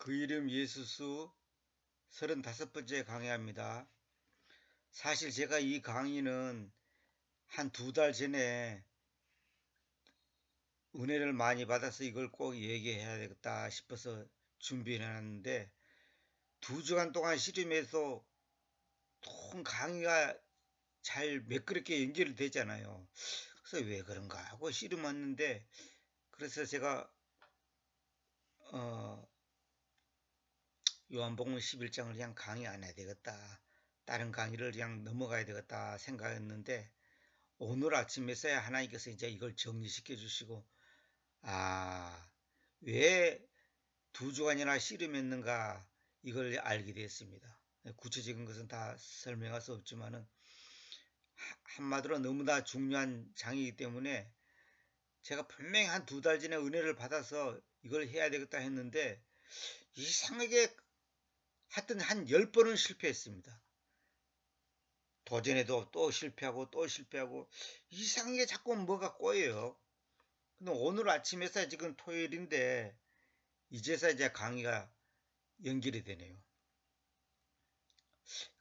그 이름 예수수 35번째 강의합니다. 사실 제가 이 강의는 한 2달 전에 은혜를 많이 받아서 이걸 꼭 얘기해야 되겠다 싶어서 준비해 놨는데 2주간 동안 씨름해서 통 강의가 잘 매끄럽게 연결이 되잖아요. 그래서 왜 그런가 하고 씨름 왔는데, 그래서 제가 어, 요한복음 11장을 그냥 강의 안 해야 되겠다, 다른 강의를 그냥 넘어가야 되겠다 생각했는데, 오늘 아침에서야 하나님께서 이제 이걸 정리시켜 주시고, 왜 2주간이나 씨름했는가, 이걸 알게 됐습니다. 구체적인 것은 다 설명할 수 없지만은, 한마디로 너무나 중요한 장이기 때문에 제가 분명히 한 2달 전에 은혜를 받아서 이걸 해야 되겠다 했는데, 이상하게 하여튼 한 10번은 실패했습니다. 도전에도 또 실패하고 또 실패하고 이상하게 자꾸 뭐가 꼬여요. 근데 오늘 아침에서, 지금 토요일인데 이제서 이제 강의가 연결이 되네요.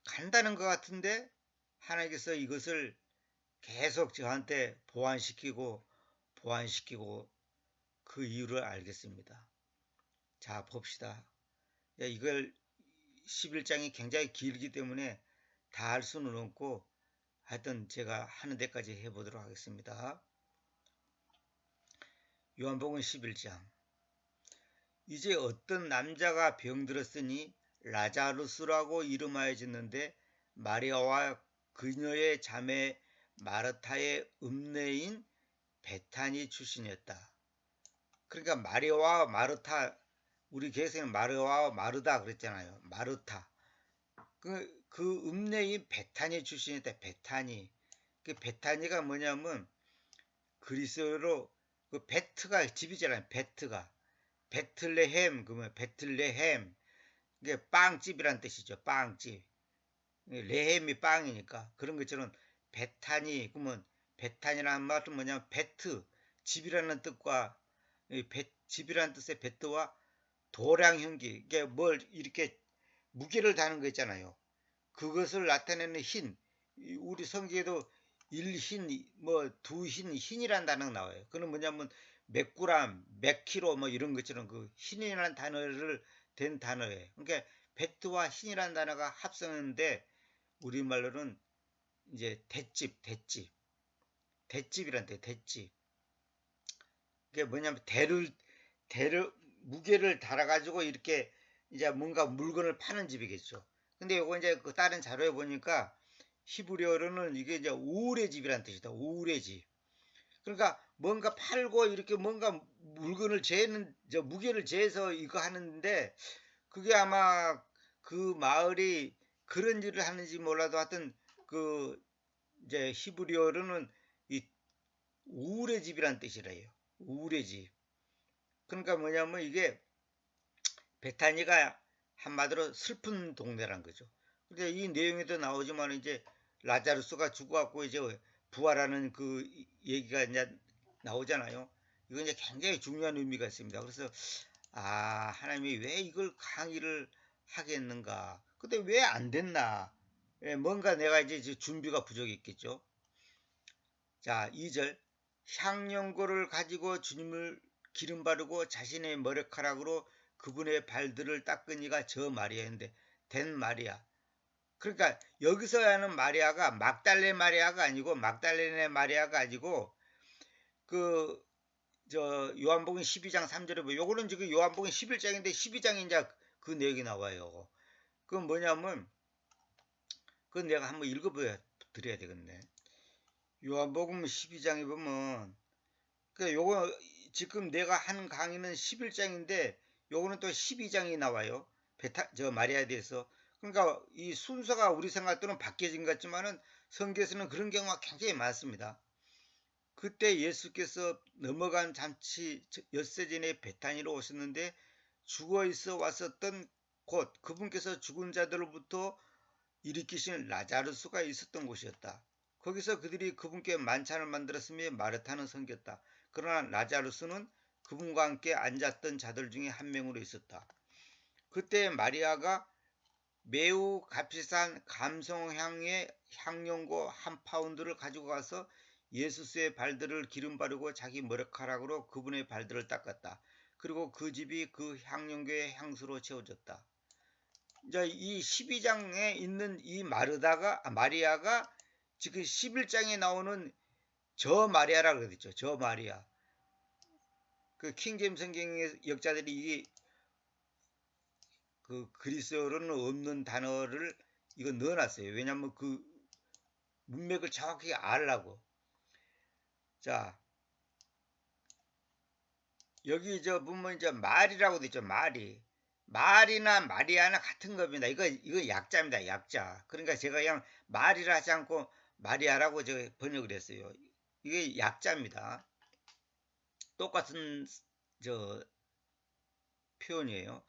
간다는 것 같은데 하나님께서 이것을 계속 저한테 보완시키고 그 이유를 알겠습니다. 자, 봅시다. 이걸 11장이 굉장히 길기 때문에 다 할 수는 없고, 하여튼 제가 하는 데까지 해보도록 하겠습니다. 요한복음 11장. 이제 어떤 남자가 병들었으니 라자루스라고 이름하여졌는데, 마리아와 그녀의 자매 마르타의 읍내인 베타니 출신이었다. 그러니까 마리아와 마르타, 우리 개성은 마리아와 마르다 그랬잖아요. 마르타. 그 읍내인 베타니 출신이었다. 베타니. 그 베타니가 뭐냐면 그리스어로 그 베트가 집이잖아요. 베트가. 베틀레헴, 그러면 베틀레헴. 이게 빵집이란 뜻이죠. 빵집. 레헴이 빵이니까. 그런 것처럼 베타니, 그러면 베타니라는 말은 뭐냐면 베트, 집이라는 뜻과, 집이라는 뜻의 베트와 도량형기, 이게 뭘 이렇게 무게를 다는 거 있잖아요. 그것을 나타내는 흰, 우리 성경에도 일흰, 뭐 두흰, 흰이란 단어가 나와요. 그건 뭐냐면 몇 그램, 몇 킬로 뭐 이런 것처럼 그 흰이라는 단어를 된 단어예요. 그러니까 베트와 흰이라는 단어가 합성했는데 우리말로는 이제 대집이란 뜻, 대집. 그게 뭐냐면 무게를 달아가지고 이렇게 이제 뭔가 물건을 파는 집이겠죠. 근데 요거 이제 그 다른 자료에 보니까 히브리어로는 이게 이제 우울의 집이란 뜻이다. 우울의 집. 그러니까 뭔가 팔고 이렇게 뭔가 물건을 재는, 저 무게를 재서 이거 하는데, 그게 아마 그 마을이 그런 일을 하는지 몰라도 하여튼 그 이제 히브리어로는 이 우울의 집이란 뜻이래요. 우울의 집. 그러니까 뭐냐면 이게 베타니가 한마디로 슬픈 동네란 거죠. 근데 이 내용에도 나오지만 이제 라자루스가 죽어갖고 이제 부활하는 그 얘기가 이제 나오잖아요. 이건 이제 굉장히 중요한 의미가 있습니다. 그래서 하나님이 왜 이걸 강의를 하겠는가? 근데 왜 안 됐나? 뭔가 내가 이제 준비가 부족했겠죠. 자, 2절. 향연고를 가지고 주님을 기름 바르고 자신의 머리카락으로 그분의 발들을 닦은 이가 저 마리아인데, 된 마리아. 그러니까 여기서 하는 마리아가 막달레 마리아가 아니고, 막달레네 마리아가 아니고, 그 요한복음 12장 3절에 보면, 요거는 지금 요한복음 11장인데 12장에 이제 그 내용이 나와요. 그건 뭐냐면, 그건 내가 한번 읽어보여 드려야 되겠네. 요한복음 12장에 보면, 요거 지금 내가 하는 강의는 11장인데 요거는 또 12장이 나와요. 마리아에 대해서. 그러니까 이 순서가 우리 생각 또는 바뀌어진 것 같지만은 성경에서는 그런 경우가 굉장히 많습니다. 그때 예수께서 넘어간 잠시 엿새 전에 베타니로 오셨는데, 죽어 있어 왔었던 곳, 그분께서 죽은 자들로부터 일으키신 라자르스가 있었던 곳이었다. 거기서 그들이 그분께 만찬을 만들었으며 마르타는 섬겼다. 그러나 라자루스는 그분과 함께 앉았던 자들 중에 한 명으로 있었다. 그때 마리아가 매우 값비싼 감성향의 향용고 1파운드를 가지고 가서 예수스의 발들을 기름 바르고 자기 머리카락으로 그분의 발들을 닦았다. 그리고 그 집이 그 향용교의 향수로 채워졌다. 이제 이 12장에 있는 이 마리아가 지금 11장에 나오는 저 마리아라고 그랬죠. 저 마리아. 그 킹제임 성경의 역자들이 이게 그 그리스어로는 없는 단어를 이거 넣어놨어요. 왜냐하면 그 문맥을 정확하게 알라고. 자, 여기 저 보면 이제 말이라고 되죠. 말이나 마리아나 같은 겁니다. 이거 약자입니다. 약자. 그러니까 제가 그냥 말이라 하지 않고 마리아라고 제가 번역을 했어요. 이게 약자입니다. 똑같은 저 표현이에요.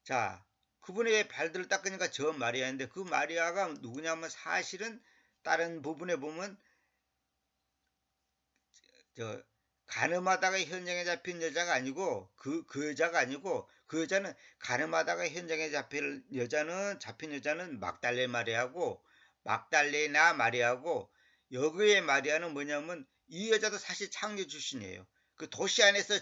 자, 그분의 발들을 닦으니까 저 마리아인데 그 마리아가 누구냐면 사실은 다른 부분에 보면 저 가늠하다가 현장에 잡힌 여자가 아니고 그 여자가 아니고 그 여자는 가늠하다가 현장에 잡힌 여자는 막달레 마리아고 막달레나 마리아고 여기의 마리아는 뭐냐면 이 여자도 사실 창녀 출신이에요. 그 도시 안에서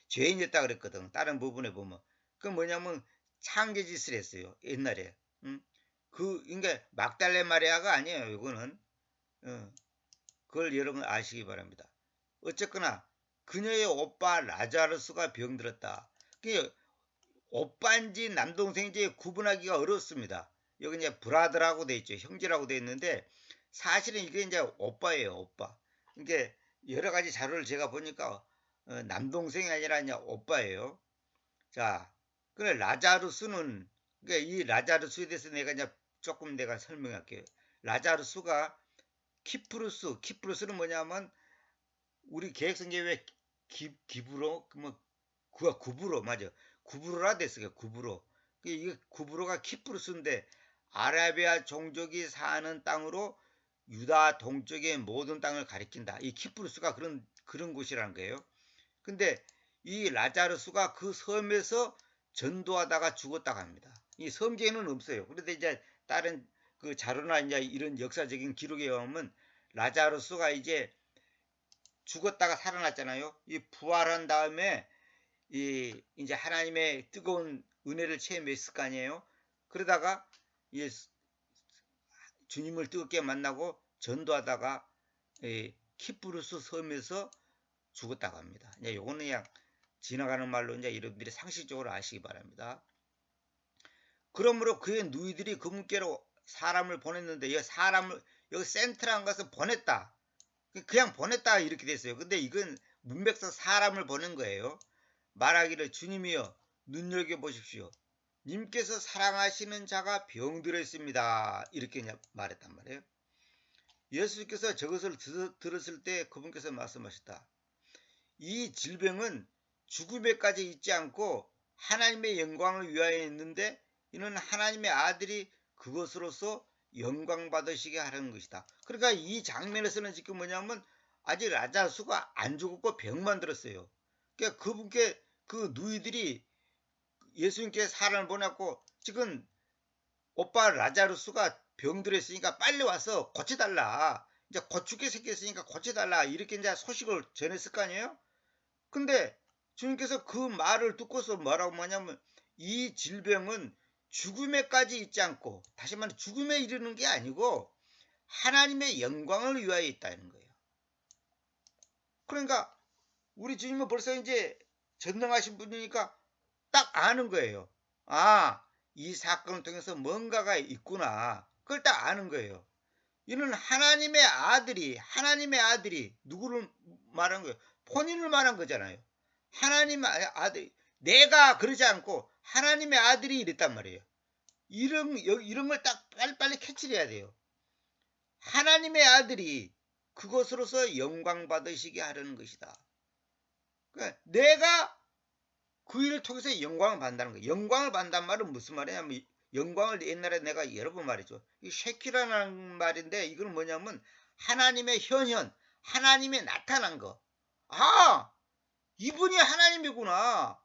죄인이었다 그랬거든. 다른 부분에 보면 그 뭐냐면 창녀 짓을 했어요. 옛날에. 응? 그러니까 막달레 마리아가 아니에요. 이거는. 그걸 여러분 아시기 바랍니다. 어쨌거나 그녀의 오빠 라자르스가 병들었다. 그 오빠인지 남동생인지 구분하기가 어렵습니다. 여기 이제 브라더라고 돼 있죠. 형제라고 돼 있는데 사실은 이게 이제 오빠예요. 오빠. 이게 여러 가지 자료를 제가 보니까 남동생이 아니라 이제 오빠예요. 자, 그래 라자르스는 그러니까 이 라자르스에 대해서 내가 이제 조금 내가 설명할게요. 라자르스가 키프루스는 뭐냐면 우리 계획성경에 기브로 뭐 구브로 맞아. 구브로라 됐어요. 구브로. 이게 구브로가 키프루스인데 아라비아 종족이 사는 땅으로 유다 동쪽의 모든 땅을 가리킨다. 이 키프루스가 그런 곳이라는 거예요. 근데 이 라자르스가 그 섬에서 전도하다가 죽었다고 합니다. 이 성경에는 없어요. 그런데 이제 다른 그 자료나 이제 이런 역사적인 기록에 의하면 라자르스가 이제 죽었다가 살아났잖아요. 이 부활한 다음에 이제 하나님의 뜨거운 은혜를 체험했을 거 아니에요. 그러다가 이 주님을 뜨겁게 만나고 전도하다가 키프루스 섬에서 죽었다고 합니다. 이제 요거는 그냥 지나가는 말로 이제 여러분들이 상식적으로 아시기 바랍니다. 그러므로 그의 누이들이 그분께로 사람을 보냈는데 여기 센트랑 가서 보냈다. 그냥 보냈다 이렇게 됐어요. 근데 이건 문맥상 사람을 보낸 거예요. 말하기를 주님이여 눈여겨보십시오. 님께서 사랑하시는 자가 병들어 있습니다. 이렇게 말했단 말이에요. 예수께서 저것을 들었을 때 그분께서 말씀하셨다. 이 질병은 죽음에까지 있지 않고 하나님의 영광을 위하여 있는데 이는 하나님의 아들이 그것으로서 영광 받으시게 하려는 것이다. 그러니까 이 장면에서는 지금 뭐냐면 아직 라자르스가 안 죽었고 병만 들었어요. 그러니까 그분께 그 누이들이 예수님께 사람을 보냈고 지금 오빠 라자르스가 병들었으니까 빨리 와서 고쳐달라. 이제 고추게 생겼으니까 고쳐달라. 이렇게 이제 소식을 전했을 거 아니에요? 근데 주님께서 그 말을 듣고서 뭐라고 하냐면 이 질병은 죽음에까지 있지 않고 다시 말해 죽음에 이르는 게 아니고 하나님의 영광을 위하여 있다는 거예요. 그러니까 우리 주님은 벌써 이제 전능하신 분이니까 딱 아는 거예요. 아, 이 사건을 통해서 뭔가가 있구나. 그걸 딱 아는 거예요. 이는 하나님의 아들이 누구를 말한 거예요? 본인을 말한 거잖아요. 하나님의 아들, 내가 그러지 않고 하나님의 아들이 이랬단 말이에요. 이런 걸 딱 빨리빨리 캐치를 해야 돼요. 하나님의 아들이 그것으로서 영광 받으시게 하려는 것이다. 그러니까 내가 그 일을 통해서 영광을 받는다는 거예요. 영광을 받는다는 말은 무슨 말이냐면 영광을 옛날에 내가 여러 번 말했죠. 이 쉐키라는 말인데 이건 뭐냐면 하나님의 현현, 하나님의 나타난 거. 아, 이분이 하나님이구나.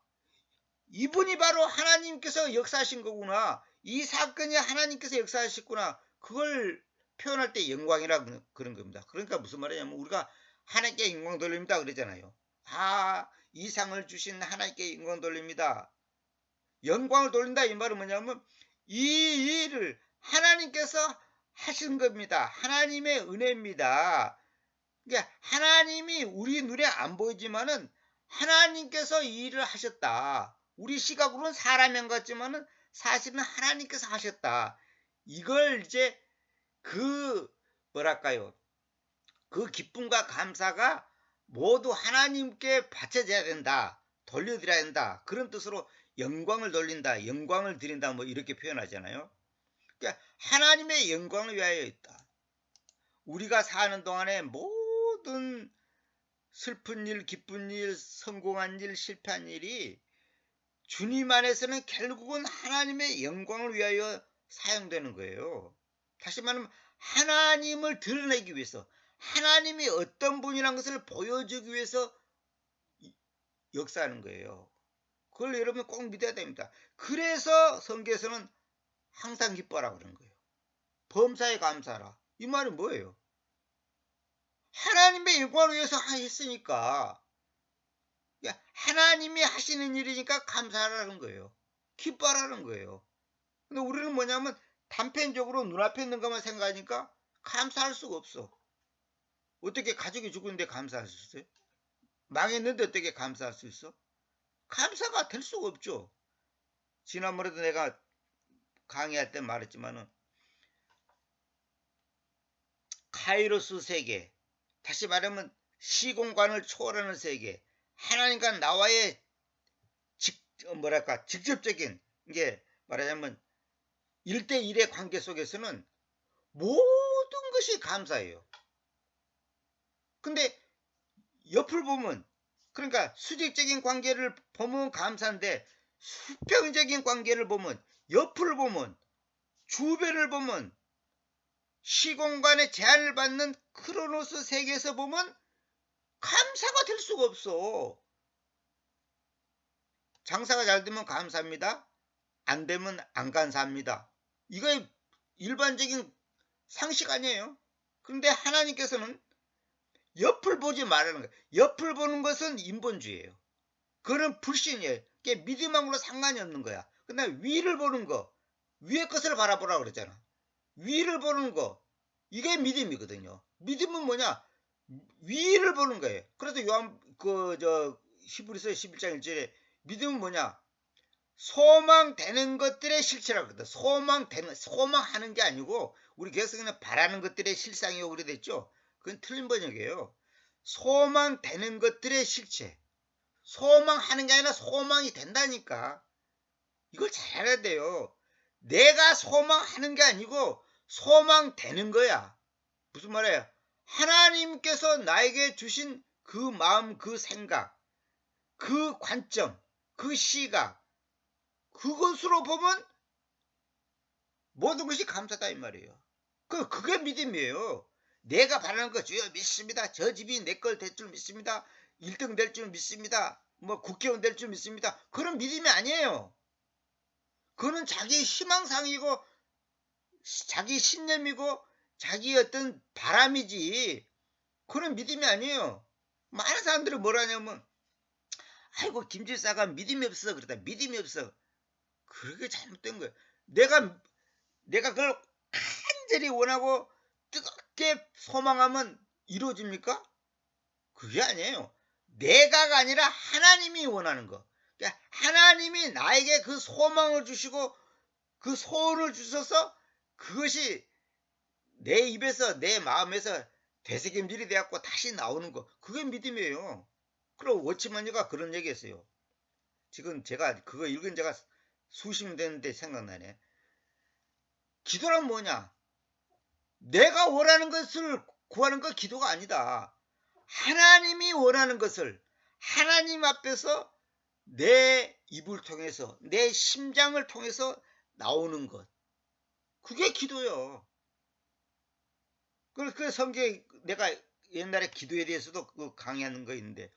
이분이 바로 하나님께서 역사하신 거구나. 이 사건이 하나님께서 역사하셨구나. 그걸 표현할 때 영광이라 그런 겁니다. 그러니까 무슨 말이냐면 우리가 하나님께 영광 돌립니다 그러잖아요. 아, 이 상을 주신 하나님께 영광 돌립니다. 영광을 돌린다 이 말은 뭐냐면 이 일을 하나님께서 하신 겁니다. 하나님의 은혜입니다. 그러니까 하나님이 우리 눈에 안 보이지만은 하나님께서 이 일을 하셨다. 우리 시각으로는 사람인 것 같지만은 사실은 하나님께서 하셨다. 이걸 이제 뭐랄까요? 그 기쁨과 감사가 모두 하나님께 바쳐져야 된다. 돌려드려야 된다. 그런 뜻으로 영광을 돌린다. 영광을 드린다. 뭐 이렇게 표현하잖아요. 그러니까 하나님의 영광을 위하여 있다. 우리가 사는 동안에 모든 슬픈 일, 기쁜 일, 성공한 일, 실패한 일이 주님 안에서는 결국은 하나님의 영광을 위하여 사용되는 거예요. 다시 말하면 하나님을 드러내기 위해서 하나님이 어떤 분이라는 것을 보여주기 위해서 역사하는 거예요. 그걸 여러분 꼭 믿어야 됩니다. 그래서 성경에서는 항상 기뻐하라 그런 거예요. 범사에 감사하라. 이 말은 뭐예요? 하나님의 영광을 위해서 했으니까 하나님이 하시는 일이니까 감사하라는 거예요. 기뻐하라는 거예요. 근데 우리는 뭐냐면 단편적으로 눈앞에 있는 것만 생각하니까 감사할 수가 없어. 어떻게 가족이 죽었는데 감사할 수 있어요? 망했는데 어떻게 감사할 수 있어? 감사가 될 수가 없죠. 지난번에도 내가 강의할 때 말했지만은 카이로스 세계, 다시 말하면 시공간을 초월하는 세계, 하나님과 나와의 직접적인 이게 말하자면 1대1의 관계 속에서는 모든 것이 감사해요. 근데 옆을 보면 그러니까 수직적인 관계를 보면 감사한데 수평적인 관계를 보면 옆을 보면 주변을 보면 시공간의 제한을 받는 크로노스 세계에서 보면 감사가 될 수가 없어. 장사가 잘 되면 감사합니다. 안 되면 안 감사합니다. 이거 일반적인 상식 아니에요. 그런데 하나님께서는 옆을 보지 말라는 거예요. 옆을 보는 것은 인본주의예요. 그건 불신이에요. 그게 믿음하고는 상관이 없는 거야. 근데 위를 보는 거, 위의 것을 바라보라 그랬잖아. 위를 보는 거, 이게 믿음이거든요. 믿음은 뭐냐? 위를 보는 거예요. 그래서 히브리서 11장 1절에 믿음은 뭐냐? 소망되는 것들의 실체라고 그러다. 소망하는 게 아니고 우리 개성에는 바라는 것들의 실상이요 그랬죠. 그건 틀린 번역이에요. 소망되는 것들의 실체. 소망하는 게 아니라 소망이 된다니까. 이걸 잘 알아야 돼요. 내가 소망하는 게 아니고 소망되는 거야. 무슨 말이에요? 하나님께서 나에게 주신 그 마음, 그 생각, 그 관점, 그 시각, 그것으로 보면 모든 것이 감사다 이 말이에요. 그게 믿음이에요. 내가 바라는 거 주여 믿습니다. 저 집이 내 걸 될 줄 믿습니다. 1등 될 줄 믿습니다. 뭐 국회의원 될 줄 믿습니다. 그런 믿음이 아니에요. 그거는 자기 희망상이고 자기 신념이고 자기 어떤 바람이지 그런 믿음이 아니에요. 많은 사람들이 뭐라냐면 아이고 김질사가 믿음이 없어 그러다. 믿음이 없어. 그렇게 잘못된 거예요. 내가 그걸 간절히 원하고 뜨겁게 소망하면 이루어집니까? 그게 아니에요. 내가가 아니라 하나님이 원하는 거. 그러니까 하나님이 나에게 그 소망을 주시고 그 소원을 주셔서 그것이 내 입에서 내 마음에서 되새김질이 되었고 다시 나오는 거. 그게 믿음이에요. 그리고 워치마니가 그런 얘기했어요. 지금 제가 그거 읽은 지가 수십 년 됐는데 생각나네. 기도란 뭐냐? 내가 원하는 것을 구하는 거 기도가 아니다. 하나님이 원하는 것을 하나님 앞에서 내 입을 통해서 내 심장을 통해서 나오는 것. 그게 기도요. 그 성경에 내가 옛날에 기도에 대해서도 강의하는 거 있는데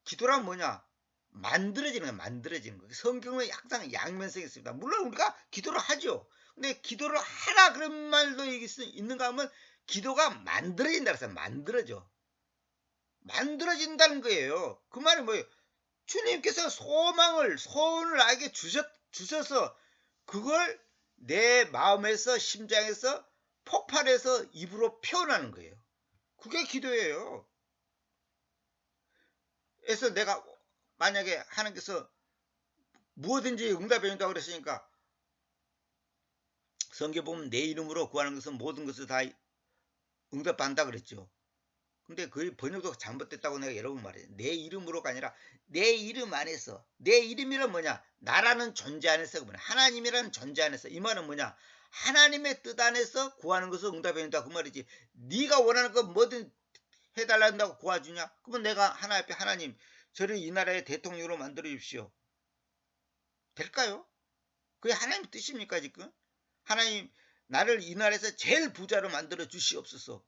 기도란 뭐냐? 만들어지는 거예요. 만들어지는 거예요. 성경은 항상 양면성이 있습니다. 물론 우리가 기도를 하죠. 근데 기도를 하라 그런 말도 있는가 하면 기도가 만들어진다 그래서 만들어져. 만들어진다는 거예요. 그 말이 뭐예요? 주님께서 소원을 나에게 주셔서 그걸 내 마음에서 심장에서 폭발해서 입으로 표현하는 거예요. 그게 기도예요. 그래서 내가 만약에 하나님께서 무엇든지 응답해 준다고 그랬으니까 성경 보면 내 이름으로 구하는 것은 모든 것을 다 응답한다 그랬죠. 근데 그 번역도 잘못됐다고 내가 여러 번 말해요. 내 이름으로가 아니라 내 이름 안에서. 내 이름이란 뭐냐? 나라는 존재 안에서, 하나님이라는 존재 안에서. 이 말은 뭐냐? 하나님의 뜻 안에서 구하는 것을 응답해 준다 그 말이지. 네가 원하는 거 뭐든 해달란다고 구해주냐? 그러면 내가 하나님 앞에 하나님 저를 이 나라의 대통령으로 만들어 주십시오. 될까요? 그게 하나님의 뜻입니까 지금? 하나님 나를 이 나라에서 제일 부자로 만들어 주시옵소서.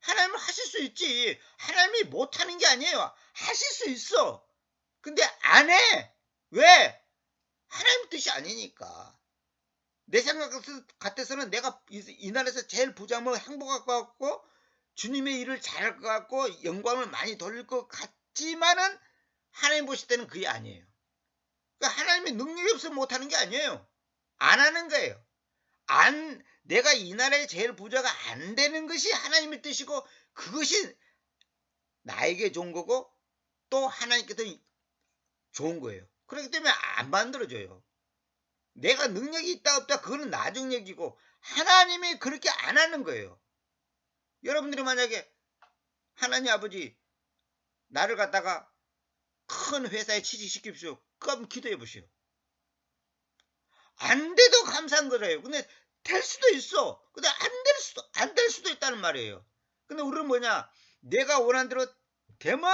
하나님은 하실 수 있지. 하나님이 못하는 게 아니에요. 하실 수 있어. 근데 안 해. 왜? 하나님 뜻이 아니니까. 내 생각 같아서는 내가 이 나라에서 제일 부자면 행복할 것 같고 주님의 일을 잘할 것 같고 영광을 많이 돌릴 것 같지만은 하나님 보실 때는 그게 아니에요. 그러니까 하나님의 능력이 없으면 못하는 게 아니에요. 안 하는 거예요. 내가 이 나라의 제일 부자가 안 되는 것이 하나님의 뜻이고 그것이 나에게 좋은 거고 또 하나님께서 좋은 거예요. 그렇기 때문에 안 만들어줘요. 내가 능력이 있다 없다 그거는 나중 얘기고 하나님이 그렇게 안 하는 거예요. 여러분들이 만약에 하나님 아버지 나를 갖다가 큰 회사에 취직시킵시오. 그럼 기도해 보시오. 안 돼도 감사한 거예요. 근데 될 수도 있어. 근데 안 될 수도 있다는 말이에요. 근데 우리는 뭐냐? 내가 원하는 대로 되면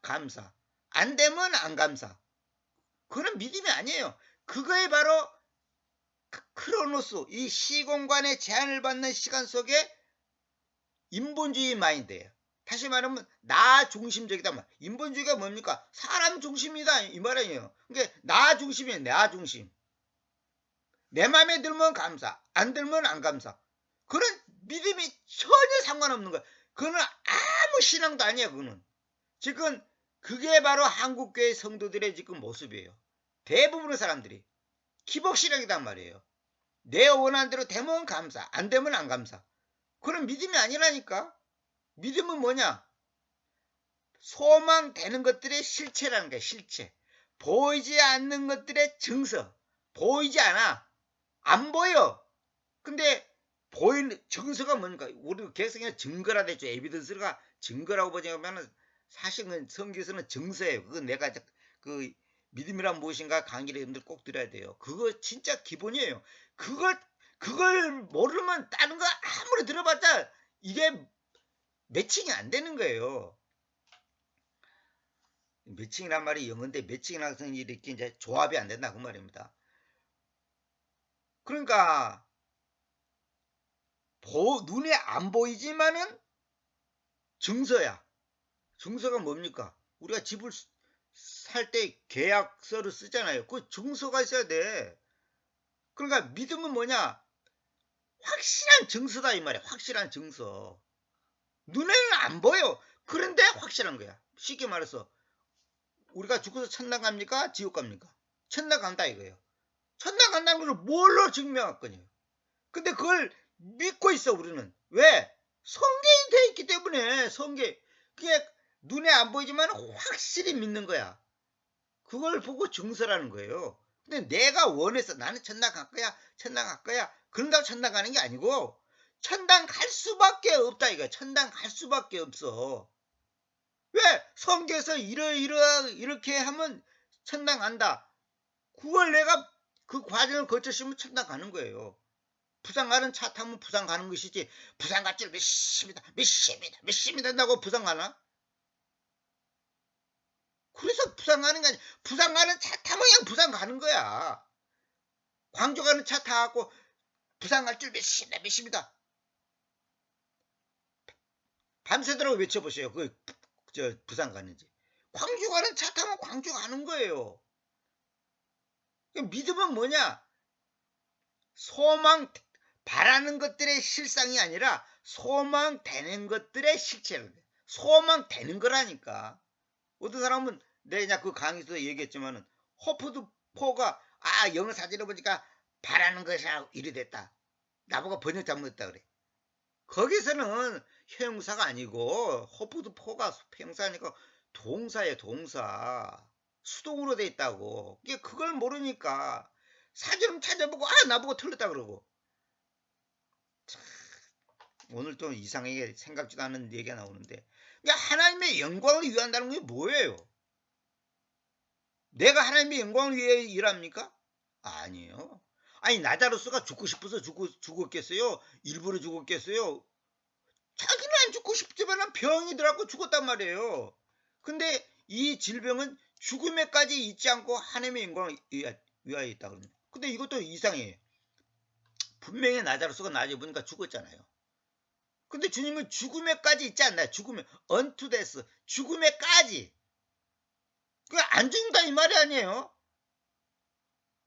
감사. 안 되면 안 감사. 그건 믿음이 아니에요. 그거에 바로 크로노스, 이 시공간의 제한을 받는 시간 속에 인본주의 마인드예요. 다시 말하면 나 중심적이다. 인본주의가 뭡니까? 사람 중심이다 이 말이에요. 그러니까 나 중심이에요. 나 중심. 내 맘에 들면 감사, 안 들면 안 감사. 그런 믿음이 전혀 상관없는 거야. 그거는 아무 신앙도 아니야. 그거는 지금 그게 바로 한국교회 성도들의 지금 모습이에요. 대부분의 사람들이 기복신앙이단 말이에요. 내 원하는 대로 되면 감사, 안 되면 안 감사. 그런 믿음이 아니라니까. 믿음은 뭐냐? 소망되는 것들의 실체라는 거야. 실체. 보이지 않는 것들의 증서. 보이지 않아. 안 보여. 근데 보이는 증서가 뭡니까? 우리 개성에 증거라 되죠. 에비던스가 증거라고 보자면 사실은 성경에서는 증서예요. 그건 내가 그 믿음이란 무엇인가 강의를 여러분들 꼭 들어야 돼요. 그거 진짜 기본이에요. 그걸 모르면 다른 거 아무리 들어봤자 이게 매칭이 안 되는 거예요. 매칭이란 말이 영어인데 매칭이라는 것은 이렇게 이제 조합이 안 된다 그 말입니다. 그러니까 눈에 안 보이지만은 증서야. 증서가 뭡니까? 우리가 집을 살 때 계약서를 쓰잖아요. 그 증서가 있어야 돼. 그러니까 믿음은 뭐냐? 확실한 증서다 이 말이야. 확실한 증서. 눈에는 안 보여. 그런데 확실한 거야. 쉽게 말해서 우리가 죽어서 천당 갑니까? 지옥 갑니까? 천당 간다 이거예요. 천당 간다는 걸 뭘로 증명할 거냐? 근데 그걸 믿고 있어 우리는. 왜? 성경이 돼 있기 때문에. 그게 눈에 안 보이지만 확실히 믿는 거야. 그걸 보고 증서라는 거예요. 근데 내가 원해서 나는 천당 갈 거야. 그런다고 천당 가는 게 아니고 천당 갈 수밖에 없다 이거야. 천당 갈 수밖에 없어. 왜? 성경에서 이렇게 하면 천당 간다. 그걸 내가 그 과정을 거쳤으면 천당 가는 거예요. 부산 가는 차 타면 부산 가는 것이지 부산 갈 줄 몇십이다 한다고 부산 가나? 그래서 부산 가는 게 아니야. 부산 가는 차 타면 그냥 부산 가는 거야. 광주 가는 차 타고 부산 갈 줄 몇십이다. 밤새도록 외쳐보세요. 부산 가는지. 광주 가는 차 타면 광주 가는 거예요. 믿음은 뭐냐? 소망, 바라는 것들의 실상이 아니라 소망되는 것들의 실체를. 소망되는 거라니까. 어떤 사람은 내가 그 강의에서 얘기했지만은 호프드 포가 영어 사진을 보니까 바라는 것이라 이리 됐다. 나보고 번역 잘못했다 그래. 거기서는 형용사가 아니고 호프드 포가 형사니까 동사예요, 동사. 수동으로 돼 있다고. 그걸 모르니까 사진 찾아보고 나보고 틀렸다 그러고. 오늘 또 이상하게 생각지도 않은 얘기가 나오는데, 하나님의 영광을 위한다는 게 뭐예요? 내가 하나님의 영광을 위해 일합니까? 아니에요. 아니 나자로스가 죽고 싶어서 죽었겠어요? 일부러 죽었겠어요? 자기는 안 죽고 싶지만 병이 들어갖고 죽었단 말이에요. 근데 이 질병은 죽음에까지 있지 않고 하나님의 영광을 위하여 있다 그럽니다. 근데 이것도 이상해요. 분명히 나자로스가 나중에 보니까 죽었잖아요. 근데 주님은 죽음에까지 있지 않나요? 죽음에 unto death, 죽음에까지. 안 죽는다 이 말이 아니에요.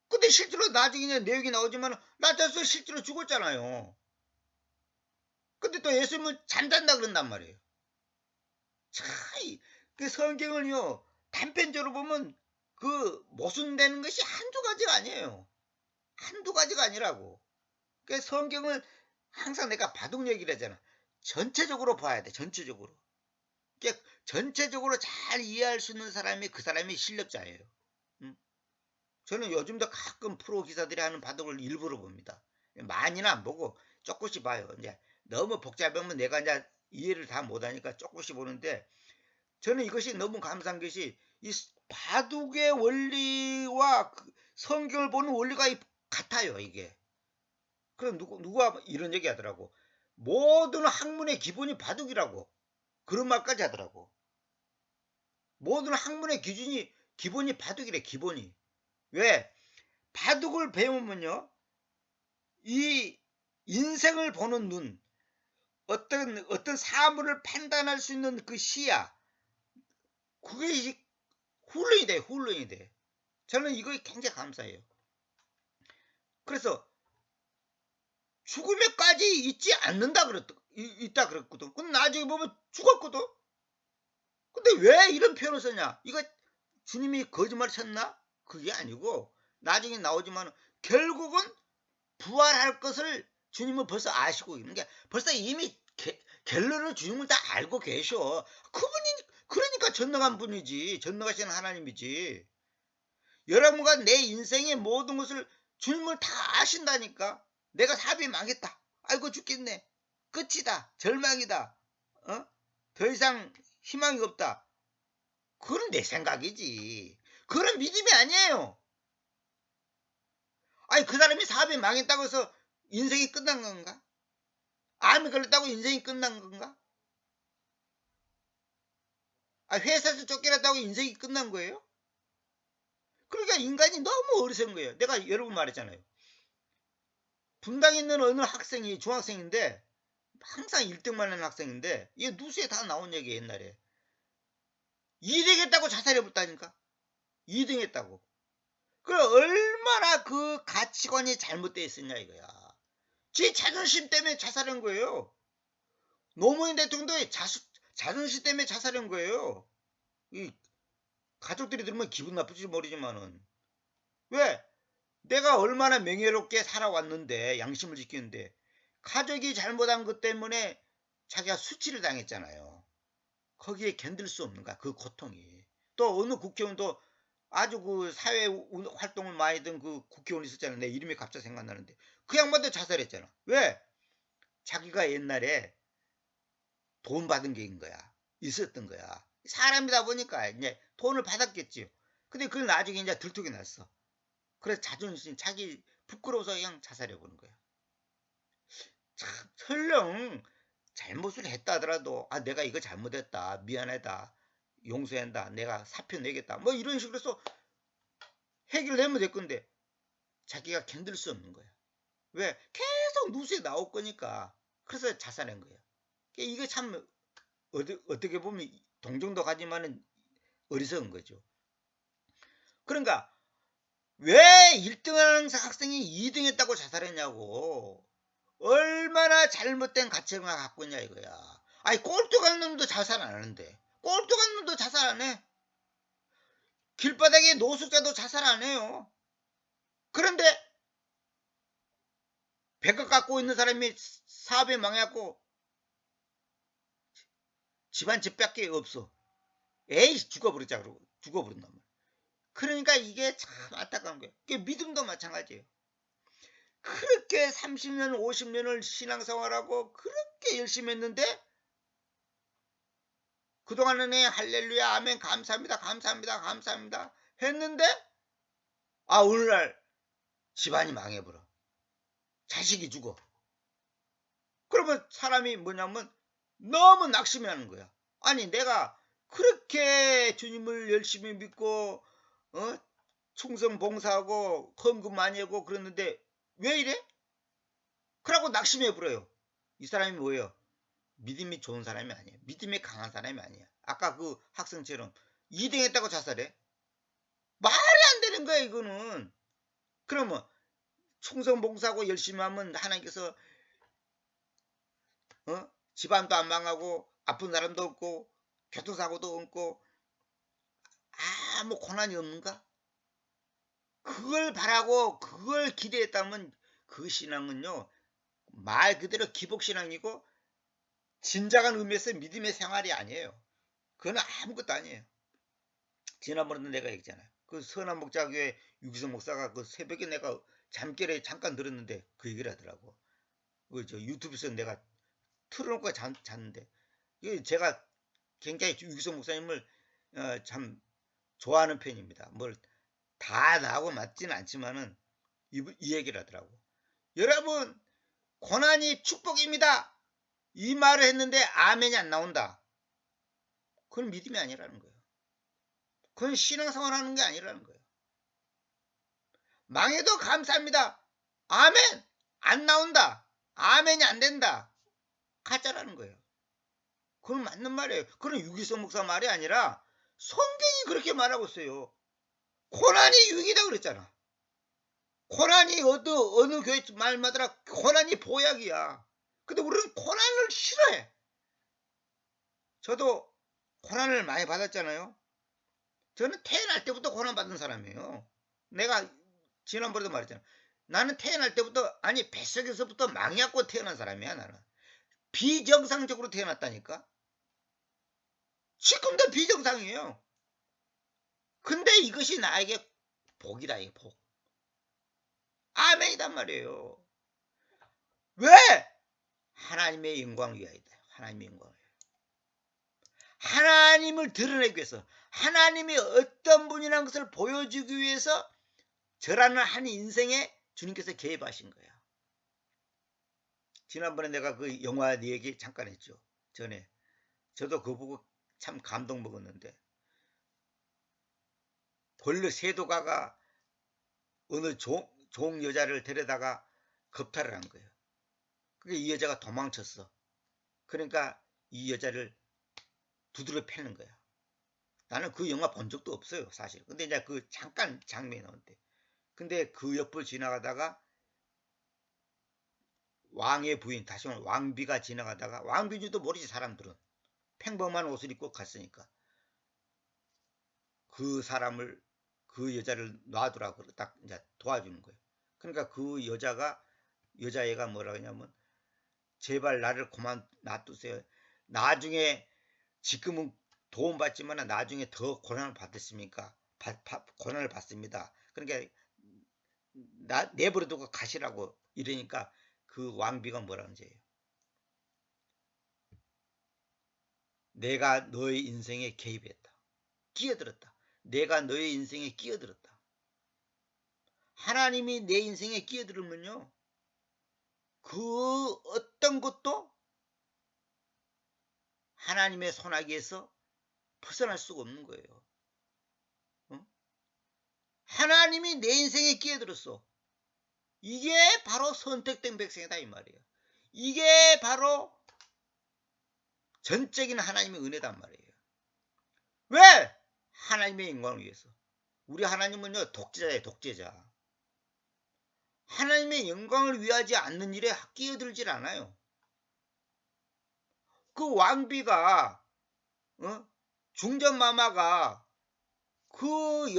근데 실제로 나중에 내용이 나오지만 나자로스 실제로 죽었잖아요. 근데 또 예수님은 잠잔다 그런단 말이에요. 참, 그 성경을요 단편적으로 보면 그 모순되는 것이 한두 가지가 아니에요. 한두 가지가 아니라고. 그 성경을 항상 내가 바둑 얘기를 하잖아. 전체적으로 봐야 돼. 전체적으로. 전체적으로 잘 이해할 수 있는 사람이 그 사람이 실력자예요. 저는 요즘도 가끔 프로 기사들이 하는 바둑을 일부러 봅니다. 많이는 안 보고 조금씩 봐요. 이제 너무 복잡하면 내가 이제 이해를 다 못하니까 조금씩 보는데, 저는 이것이 너무 감사한 것이 이 바둑의 원리와 성경을 보는 원리가 같아요. 이게. 그럼 누가 이런 얘기 하더라고. 모든 학문의 기본이 바둑이라고. 그런 말까지 하더라고. 모든 학문의 기본이 바둑이래. 기본이. 왜? 바둑을 배우면요, 이 인생을 보는 눈, 어떤 사물을 판단할 수 있는 그 시야, 그게 훈련이 돼, 훈련이 돼. 저는 이거 굉장히 감사해요. 그래서 죽음에까지 있지 않는다 있다 그랬거든. 근데 나중에 보면 죽었거든. 근데 왜 이런 표현을 썼냐? 이거 주님이 거짓말 쳤나? 그게 아니고 나중에 나오지만 결국은 부활할 것을 주님은 벌써 아시고 있는 게, 벌써 이미 결론을 주님을 다 알고 계셔. 그분이 그러니까 전능한 분이지. 전능하신 하나님이지. 여러분과 내 인생의 모든 것을 주님을 다 아신다니까. 내가 사업이 망했다. 아이고 죽겠네. 끝이다. 절망이다. 더 이상 희망이 없다. 그건 내 생각이지. 그런 믿음이 아니에요. 아니 그 사람이 사업이 망했다고 해서 인생이 끝난 건가? 암이 걸렸다고 인생이 끝난 건가? 회사에서 쫓겨났다고 인생이 끝난 거예요? 그러니까 인간이 너무 어리석은 거예요. 내가 여러 번 말했잖아요. 분당에 있는 어느 학생이 중학생인데 항상 1등만 하는 학생인데, 이게 뉴스에 다 나온 얘기예요. 옛날에 2등 했다고 자살해버렸다니까. 2등 했다고. 그럼 얼마나 그 가치관이 잘못되어 있었냐 이거야. 지 자존심 때문에 자살한 거예요. 노무현 대통령도 자존심 때문에 자살한 거예요. 이 가족들이 들으면 기분 나쁠지 모르지만은, 왜? 내가 얼마나 명예롭게 살아왔는데, 양심을 지키는데 가족이 잘못한 것 때문에 자기가 수치를 당했잖아요. 거기에 견딜 수 없는 거야, 그 고통이. 또 어느 국회의원도 아주 그 사회 활동을 많이 했던 그 국회의원 있었잖아요. 내 이름이 갑자기 생각나는데 그 양반도 자살했잖아. 왜? 자기가 옛날에 돈 받은 게 있는 거야. 있었던 거야. 사람이다 보니까 이제 돈을 받았겠지요. 근데 그걸 나중에 이제 들통이 났어. 그래서 자존심, 자기 부끄러워서 그냥 자살해보는 거야. 참, 설령 잘못을 했다 하더라도 내가 이거 잘못했다, 미안하다, 용서한다, 내가 사표 내겠다, 뭐 이런 식으로 해서 해결하면 될 건데 자기가 견딜 수 없는 거야. 왜? 계속 뉴스에 나올 거니까. 그래서 자살한 거야. 이거 참 어떻게 보면 동정도 가지만은 어리석은 거죠. 그러니까 왜 1등하는 학생이 2등 했다고 자살했냐고. 얼마나 잘못된 가치관을 갖고 있냐 이거야. 아니 꼴뚜간 놈도 자살 안 하는데. 꼴뚜간 놈도 자살 안 해. 길바닥에 노숙자도 자살 안 해요. 그런데 배가 갖고 있는 사람이 사업에 망해갖고 집안 집밖에 없어. 에이 죽어버리자 그러고 죽어버린단 말이야. 그러니까 이게 참 안타까운 거예요. 믿음도 마찬가지예요. 그렇게 30년 50년을 신앙생활하고 그렇게 열심히 했는데 그동안은 할렐루야 아멘 감사합니다 감사합니다 감사합니다 했는데 오늘날 집안이 망해버려. 자식이 죽어. 그러면 사람이 뭐냐면 너무 낙심하는 거야. 아니 내가 그렇게 주님을 열심히 믿고 충성 봉사하고 헌금 많이 하고 그랬는데 왜 이래? 그러고 낙심해버려요. 이 사람이 뭐예요? 믿음이 좋은 사람이 아니에요. 믿음이 강한 사람이 아니에요. 아까 그 학생처럼 2등 했다고 자살해? 말이 안 되는 거야 이거는. 그러면 충성 봉사하고 열심히 하면 하나님께서 집안도 안 망하고 아픈 사람도 없고 교통사고도 없고 아무 고난이 없는가? 그걸 바라고 그걸 기대했다면 그 신앙은요 말 그대로 기복신앙이고 진정한 의미에서 믿음의 생활이 아니에요. 그건 아무것도 아니에요. 지난번에도 내가 얘기했잖아요. 그 선한목자교회 유기성 목사가 그 새벽에 내가 잠결에 잠깐 들었는데 그 얘기를 하더라고. 저 유튜브에서 내가 틀어놓고 잤는데 제가 굉장히 유기성 목사님을 참 좋아하는 편입니다. 뭘 다 나하고 맞지는 않지만은 이 얘기를 하더라고. 여러분 고난이 축복입니다. 이 말을 했는데 아멘이 안 나온다. 그건 믿음이 아니라는 거예요. 그건 신앙생활 하는 게 아니라는 거예요. 망해도 감사합니다. 아멘 안 나온다. 아멘이 안 된다. 가짜라는 거예요. 그건 맞는 말이에요. 그건 유기성 목사 말이 아니라 성경이 그렇게 말하고 있어요. 고난이 유익이다 그랬잖아. 고난이 어느 교회 말마다 고난이 보약이야. 근데 우리는 고난을 싫어해. 저도 고난을 많이 받았잖아요. 저는 태어날 때부터 고난 받은 사람이에요. 내가 지난번에도 말했잖아. 나는 태어날 때부터 뱃속에서부터 망해갖고 태어난 사람이야 나는. 비정상적으로 태어났다니까. 지금도 비정상이에요. 근데 이것이 나에게 복이다 이 복. 아멘이단 말이에요. 왜? 하나님의 영광을 위하여다. 하나님의 영광을 위하여. 하나님을 드러내기 위해서 하나님이 어떤 분이라는 것을 보여주기 위해서 저라는 한 인생에 주님께서 개입하신 거예요. 지난번에 내가 그 영화 얘기 잠깐 했죠. 전에. 저도 그거 보고 참 감동 먹었는데 본래 세도가가 어느 종 여자를 데려다가 겁탈을 한 거예요. 그게 이 여자가 도망쳤어. 그러니까 이 여자를 두드려 패는 거야. 나는 그 영화 본 적도 없어요 사실. 근데 이제 그 잠깐 장면이 나오는데 근데 그 옆을 지나가다가 왕의 부인 다시 말하면 왕비가 지나가다가 왕비인지도 모르지 사람들은 평범한 옷을 입고 갔으니까 그 사람을 그 여자를 놔두라고 딱 이제 도와주는 거예요. 그러니까 그 여자애가 뭐라 하냐면 제발 나를 그만 놔두세요. 나중에 지금은 도움받지만 나중에 더 고난을 받았습니까? 고난을 받습니다. 그러니까 내버려두고 가시라고 이러니까 그 왕비가 뭐라는지 해요. 내가 너의 인생에 개입했다. 끼어들었다. 내가 너의 인생에 끼어들었다. 하나님이 내 인생에 끼어들으면요. 그 어떤 것도 하나님의 손아귀에서 벗어날 수가 없는 거예요. 하나님이 내 인생에 끼어들었어. 이게 바로 선택된 백성이다 이 말이에요. 이게 바로 전적인 하나님의 은혜단 말이에요. 왜? 하나님의 영광을 위해서. 우리 하나님은요, 독재자예요, 독재자. 하나님의 영광을 위하지 않는 일에 끼어들질 않아요. 그 왕비가, 중전마마가 그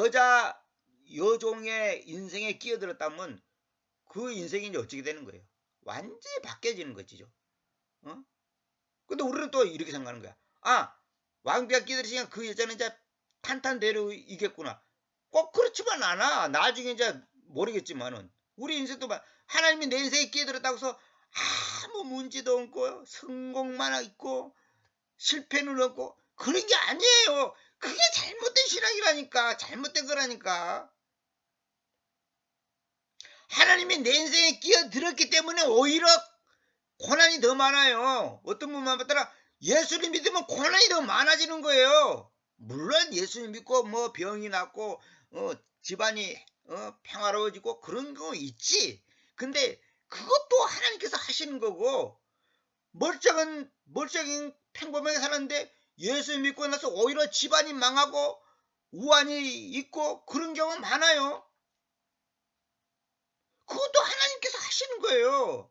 여종의 인생에 끼어들었다면 그 인생이 이제 어떻게 되는 거예요? 완전히 바뀌어지는 거지죠. 근데 우리는 또 이렇게 생각하는 거야. 아, 왕비가 끼어들으니까 그 여자는 이제 탄탄대로 이겠구나. 꼭 그렇지만 않아. 나중에 이제 모르겠지만은 우리 인생도 하나님이 내 인생에 끼어들었다고 해서 아무 문제도 없고 성공만 있고 실패는 없고 그런 게 아니에요. 그게 잘못된 신앙이라니까. 잘못된 거라니까. 하나님이 내 인생에 끼어들었기 때문에 오히려 고난이 더 많아요. 어떤 분만 봤더라 예수님 믿으면 고난이 더 많아지는 거예요. 물론 예수님 믿고 뭐 병이 낫고 집안이 평화로워지고 그런 거 있지. 근데 그것도 하나님께서 하시는 거고 멀쩡한 평범하게 살았는데 예수 믿고 나서 오히려 집안이 망하고 우환이 있고 그런 경우 많아요. 그것도 하나님께서 하시는 거예요.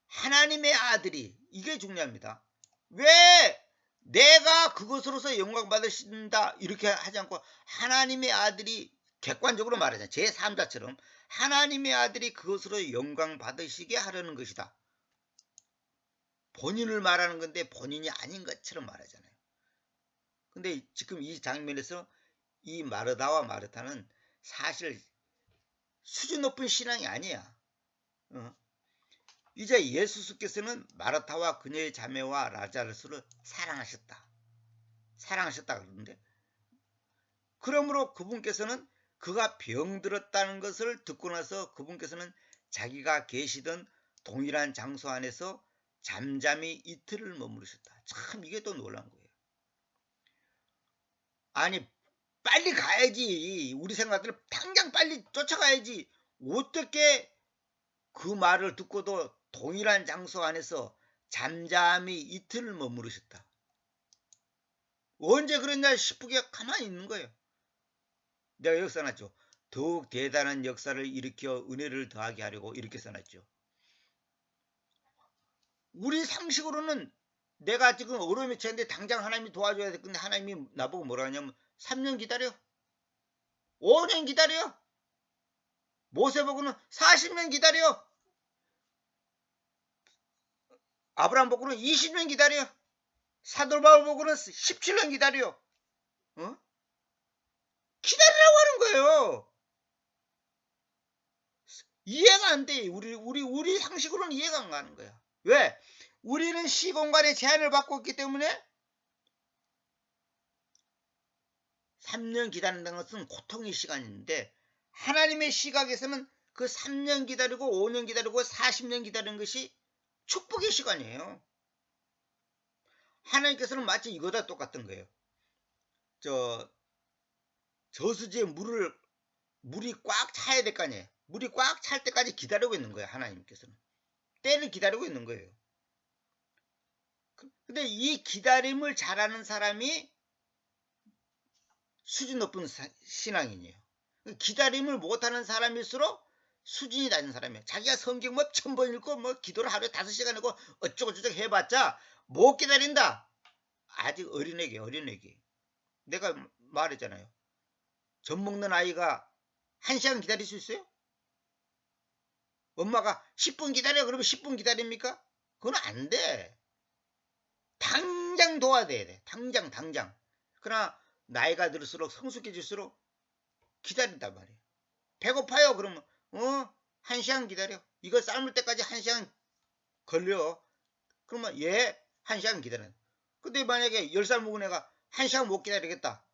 하나님의 아들이 이게 중요합니다. 왜 내가 그것으로서 영광 받으신다 이렇게 하지 않고 하나님의 아들이 객관적으로 말하자 제3자처럼 하나님의 아들이 그것으로 영광 받으시게 하려는 것이다. 본인을 말하는 건데 본인이 아닌 것처럼 말하잖아요. 근데 지금 이 장면에서 이 마르다와 마르타는 사실 수준 높은 신앙이 아니야. 이제 예수께서는 마르타와 그녀의 자매와 라자르스를 사랑하셨다 그러는데 그러므로 그분께서는 그가 병들었다는 것을 듣고 나서 그분께서는 자기가 계시던 동일한 장소 안에서 잠잠히 이틀을 머무르셨다. 참 이게 또 놀란 거예요. 아니 빨리 가야지. 우리 생각대로 당장 빨리 쫓아가야지. 어떻게 그 말을 듣고도 동일한 장소 안에서 잠잠히 이틀을 머무르셨다. 언제 그랬냐 싶게 가만히 있는 거예요. 내가 여기 써놨죠. 더욱 대단한 역사를 일으켜 은혜를 더하게 하려고 이렇게 써놨죠. 우리 상식으로는 내가 지금 어려움에 처했는데 당장 하나님이 도와줘야 될 건데 하나님이 나보고 뭐라 하냐면 3년 기다려. 5년 기다려. 모세보고는 40년 기다려. 아브라함 보고는 20년 기다려. 사돌바울 보고는 17년 기다려. 기다리라고 하는 거예요. 이해가 안 돼. 우리 상식으로는 이해가 안 가는 거야. 왜? 우리는 시공간의 제한을 받고 있기 때문에 3년 기다린다는 것은 고통의 시간인데 하나님의 시각에서는 그 3년 기다리고 5년 기다리고 40년 기다리는 것이 축복의 시간이에요. 하나님께서는 마치 이거다 똑같은 거예요. 저수지에 물이 꽉 차야 될 거 아니에요. 물이 꽉 찰 때까지 기다리고 있는 거예요. 하나님께서는. 때를 기다리고 있는 거예요. 근데 이 기다림을 잘하는 사람이 수준 높은 신앙인이에요. 기다림을 못하는 사람일수록 수준이 낮은 사람이에요. 자기가 성경 뭐 1000번 읽고 뭐 기도를 하루에 5시간 하고 어쩌고저쩌고 해봤자 못 기다린다. 아직 어린애기. 내가 말했잖아요. 젖 먹는 아이가 1시간 기다릴 수 있어요? 엄마가 10분 기다려 그러면 10분 기다립니까? 그건 안 돼. 당장 도와줘야 돼. 당장. 그러나 나이가 들수록 성숙해질수록 기다린단 말이에요. 배고파요 그러면 1시간 기다려. 이거 삶을 때까지 1시간 걸려. 그러면 1시간 기다려. 근데 만약에 10살 먹은 애가 1시간 못 기다리겠다.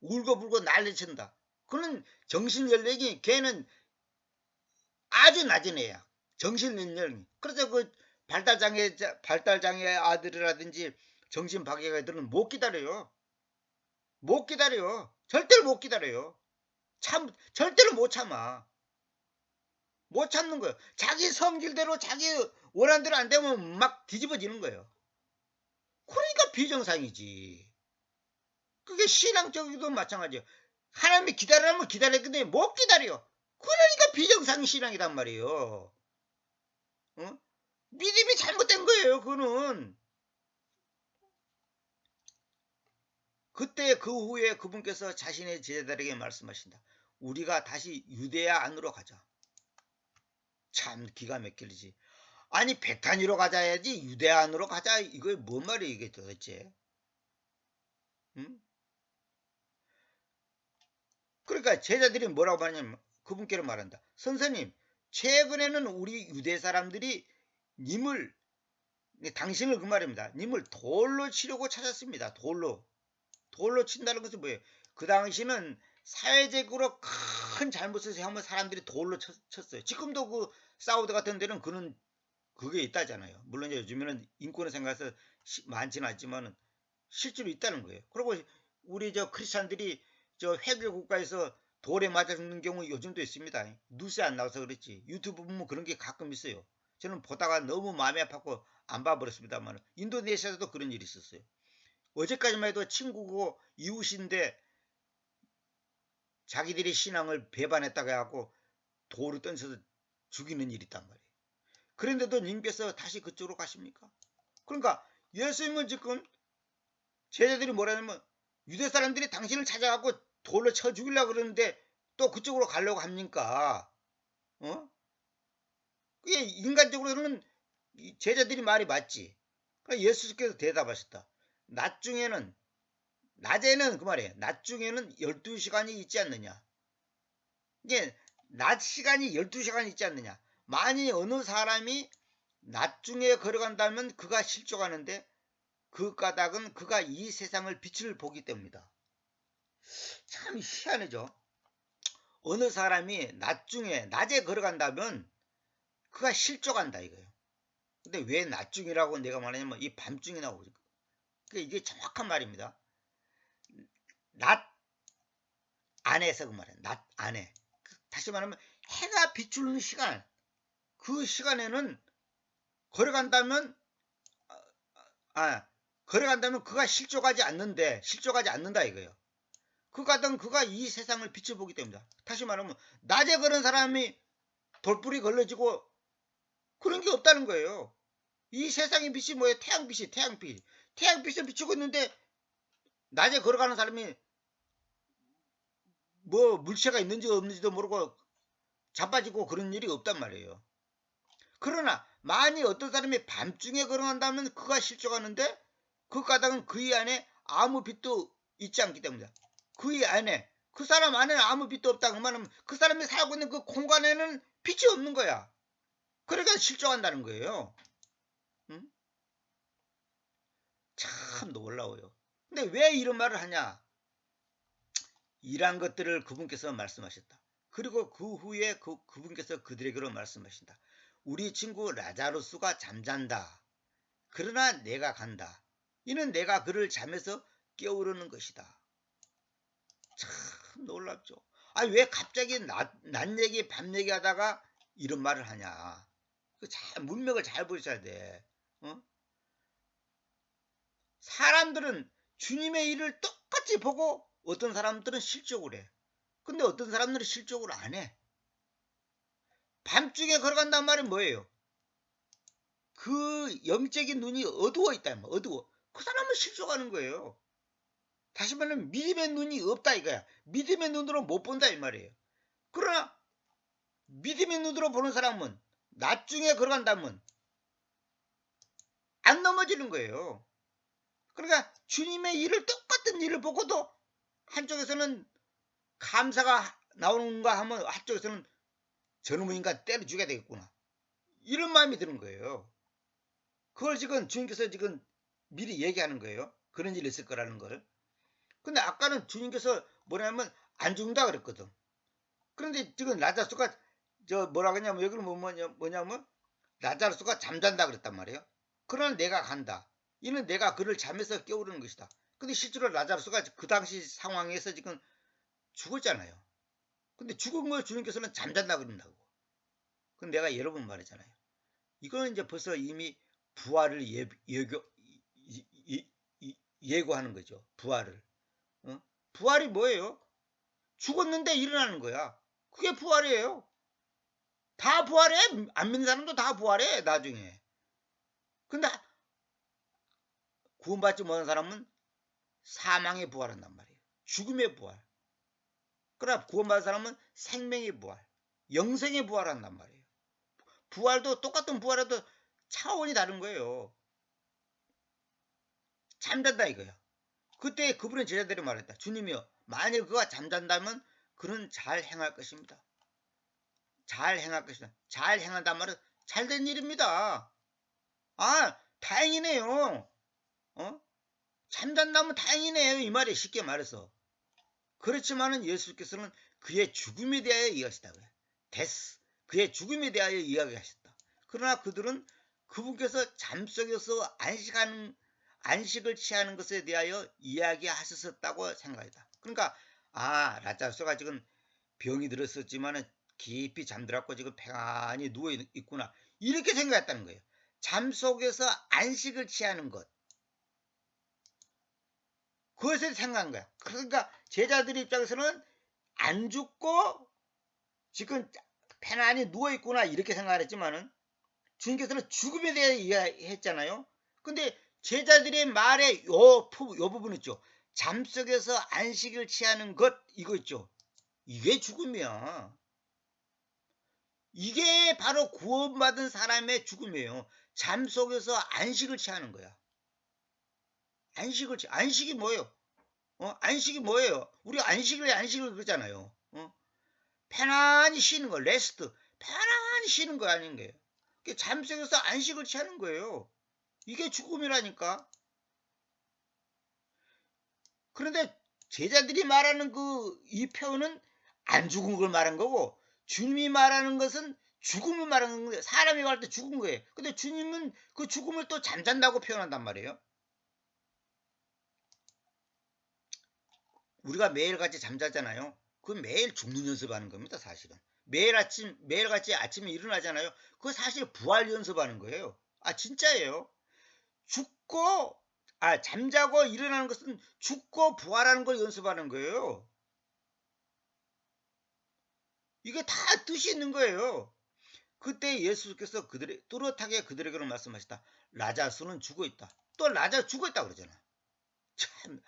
울고불고 난리친다. 그는 정신연령이 걔는 아주 낮은 애야. 정신연령이. 그래서 그 발달장애 아들이라든지 정신박애가 애들은 못 기다려요. 절대로 못 기다려요. 절대로 못 참아. 못 참는 거예요. 자기 성질대로 자기 원한대로 안 되면 막 뒤집어지는 거예요. 그러니까 비정상이지. 그게 신앙적으로도 마찬가지예요. 하나님이 기다리라면 기다렸는데 못 기다려. 그러니까 비정상 신앙이란 말이에요. 어? 믿음이 잘못된 거예요. 그거는. 그때 그 후에 그분께서 자신의 제자들에게 말씀하신다. 우리가 다시 유대야 안으로 가자. 참 기가 막히지. 아니 베타니로 가자야지 유대야 안으로 가자. 이거 뭔 말이에요 이게 도대체. 응? 그러니까 제자들이 뭐라고 하냐면 그분께로 말한다. 선생님 최근에는 우리 유대 사람들이 님을 당신을 그 말입니다. 님을 돌로 치려고 찾았습니다. 돌로 친다는 것은 뭐예요? 그 당시는 사회적으로 큰 잘못을 하면 사람들이 돌로 쳤어요. 지금도 그 사우디 같은 데는 그게 있다잖아요. 물론 요즘에는 인권을 생각해서 많지는 않지만은 실제로 있다는 거예요. 그리고 우리 저 크리스찬들이 저 회교 국가에서 돌에 맞아 죽는 경우 요즘도 있습니다. 뉴스에 안 나와서 그렇지. 유튜브 보면 그런 게 가끔 있어요. 저는 보다가 너무 마음이 아팠고 안 봐버렸습니다만 인도네시아에서도 그런 일이 있었어요. 어제까지만 해도 친구고 이웃인데 자기들이 신앙을 배반했다고 해갖고 돌을 던져서 죽이는 일이 있단 말이에요. 그런데도 님께서 다시 그쪽으로 가십니까? 그러니까 예수님은 지금 제자들이 뭐라냐면 유대 사람들이 당신을 찾아갖고 돌로 쳐 죽이려고 그러는데 또 그쪽으로 가려고 합니까? 어? 그게 인간적으로는 제자들이 말이 맞지. 그러니까 예수께서 대답하셨다. 낮에는 그 말이에요. 낮 중에는 12시간이 있지 않느냐. 이게 낮 시간이 12시간이 있지 않느냐. 만일 어느 사람이 낮 중에 걸어간다면 그가 실족하는데 그 까닭은 그가 이 세상을 빛을 보기 때문이다. 참 희한하죠. 어느 사람이 낮에 걸어간다면 그가 실족한다 이거예요. 근데 왜 낮중이라고 내가 말하냐면 이 밤중이 나오죠. 이게 정확한 말입니다. 낮 안에서 그 말이에요. 낮 안에. 다시 말하면 해가 비추는 시간. 그 시간에는 걸어간다면 걸어간다면 그가 실족하지 않는다 이거예요. 그가 이 세상을 비춰보기 때문이다. 다시 말하면 낮에 그런 사람이 돌불이 걸러지고 그런 게 없다는 거예요. 이 세상의 빛이 뭐예요? 태양빛을 비추고 있는데 낮에 걸어가는 사람이 뭐 물체가 있는지 없는지도 모르고 자빠지고 그런 일이 없단 말이에요. 그러나 만일 어떤 사람이 밤중에 걸어간다면 그가 실족하는데 그 까닭은 그의 안에 아무 빛도 있지 않기 때문이다. 그 사람 안에는 아무 빛도 없다. 그 말은 그 사람이 살고 있는 그 공간에는 빛이 없는 거야. 그러니까 실족한다는 거예요. 응? 참 놀라워요. 근데 왜 이런 말을 하냐? 이러한 것들을 그분께서 말씀하셨다. 그리고 그 후에 그분께서 그들에게로 말씀하신다. 우리 친구 라자루스가 잠잔다. 그러나 내가 간다. 이는 내가 그를 잠에서 깨우르는 것이다. 참 놀랍죠. 왜 갑자기 낮 얘기 밤 얘기하다가 이런 말을 하냐. 문맥을 잘 보셔야 돼. 어? 사람들은 주님의 일을 똑같이 보고 어떤 사람들은 실족을 해. 근데 어떤 사람들은 실족을 안 해. 밤중에 걸어간단 말은 뭐예요? 그 영적인 눈이 어두워 있다. 어두워. 그 사람은 실족하는 거예요. 다시 말하면 믿음의 눈이 없다 이거야. 믿음의 눈으로 못 본다 이 말이에요. 그러나 믿음의 눈으로 보는 사람은 낮 중에 걸어간다면 안 넘어지는 거예요. 그러니까 주님의 일을 똑같은 일을 보고도 한쪽에서는 감사가 나오는가 하면 한쪽에서는 저놈의 인간 때려 죽여야 되겠구나. 이런 마음이 드는 거예요. 그걸 지금 주님께서 지금 미리 얘기하는 거예요. 그런 일이 있을 거라는 걸. 근데 아까는 주님께서 뭐냐면 안 죽는다 그랬거든. 그런데 지금 라자루스가 뭐라고 하냐면 여기는 뭐냐면 라자루스가 잠잔다 그랬단 말이에요. 그러나 내가 간다. 이는 내가 그를 잠에서 깨우르는 것이다. 근데 실제로 라자루스가 그 당시 상황에서 지금 죽었잖아요. 근데 죽은 걸 주님께서는 잠잔다 그런다고. 그건 내가 여러 번 말했잖아요. 이거는 이제 벌써 이미 부활을 예고하는 거죠. 부활을. 어? 부활이 뭐예요? 죽었는데 일어나는 거야. 그게 부활이에요. 다 부활해. 안 믿는 사람도 다 부활해 나중에. 근데 구원받지 못한 사람은 사망의 부활한단 말이에요. 죽음의 부활. 그러나 구원받은 사람은 생명의 부활, 영생의 부활한단 말이에요. 부활도 똑같은 부활해도 차원이 다른 거예요. 잠잔다 이거야. 그때 그분의 제자들이 말했다. 주님이여, 만일 그가 잠잔다면 그는 잘 행할 것입니다. 잘 행할 것이다. 잘 행한단 말은 잘된 일입니다. 아, 다행이네요. 잠잔다면 다행이네요. 이 말이 쉽게 말해서. 그렇지만은 예수께서는 그의 죽음에 대하여 이야기하시다고요. 데스. 그의 죽음에 대하여 이야기하셨다. 그러나 그들은 그분께서 잠속에서 안식을 취하는 것에 대하여 이야기하셨다고 생각했다. 그러니까 라자루스가 지금 병이 들었었지만은 깊이 잠들었고 지금 평안히 누워 있구나. 이렇게 생각했다는 거예요. 잠속에서 안식을 취하는 것. 그것을 생각한 거야. 그러니까 제자들 입장에서는 안 죽고 지금 편안히 누워있구나 이렇게 생각을 했지만은 주님께서는 죽음에 대해 이야기했잖아요. 근데 제자들의 말에 요 부분 있죠. 잠속에서 안식을 취하는 것 이거 있죠. 이게 죽음이야. 이게 바로 구원받은 사람의 죽음이에요. 잠속에서 안식을 취하는 거야. 안식이 뭐예요? 안식이 뭐예요? 우리 안식을 그러잖아요. 편안히 쉬는 거, 레스트. 편안히 쉬는 거 아닌 거예요. 잠속에서 안식을 취하는 거예요. 이게 죽음이라니까. 그런데 제자들이 말하는 이 표현은 안 죽은 걸 말한 거고, 주님이 말하는 것은 죽음을 말하는 거예요. 사람이 말할 때 죽은 거예요. 근데 주님은 그 죽음을 또 잠잔다고 표현한단 말이에요. 우리가 매일같이 잠자잖아요. 그건 매일 죽는 연습하는 겁니다, 사실은. 매일같이 아침에 일어나잖아요. 그거 사실 부활 연습하는 거예요. 진짜예요. 잠자고 일어나는 것은 죽고 부활하는 걸 연습하는 거예요. 이게 다 뜻이 있는 거예요. 그때 예수께서 뚜렷하게 그들에게로 말씀하셨다. 라자수는 죽어있다. 또 라자수 죽어있다 그러잖아. 참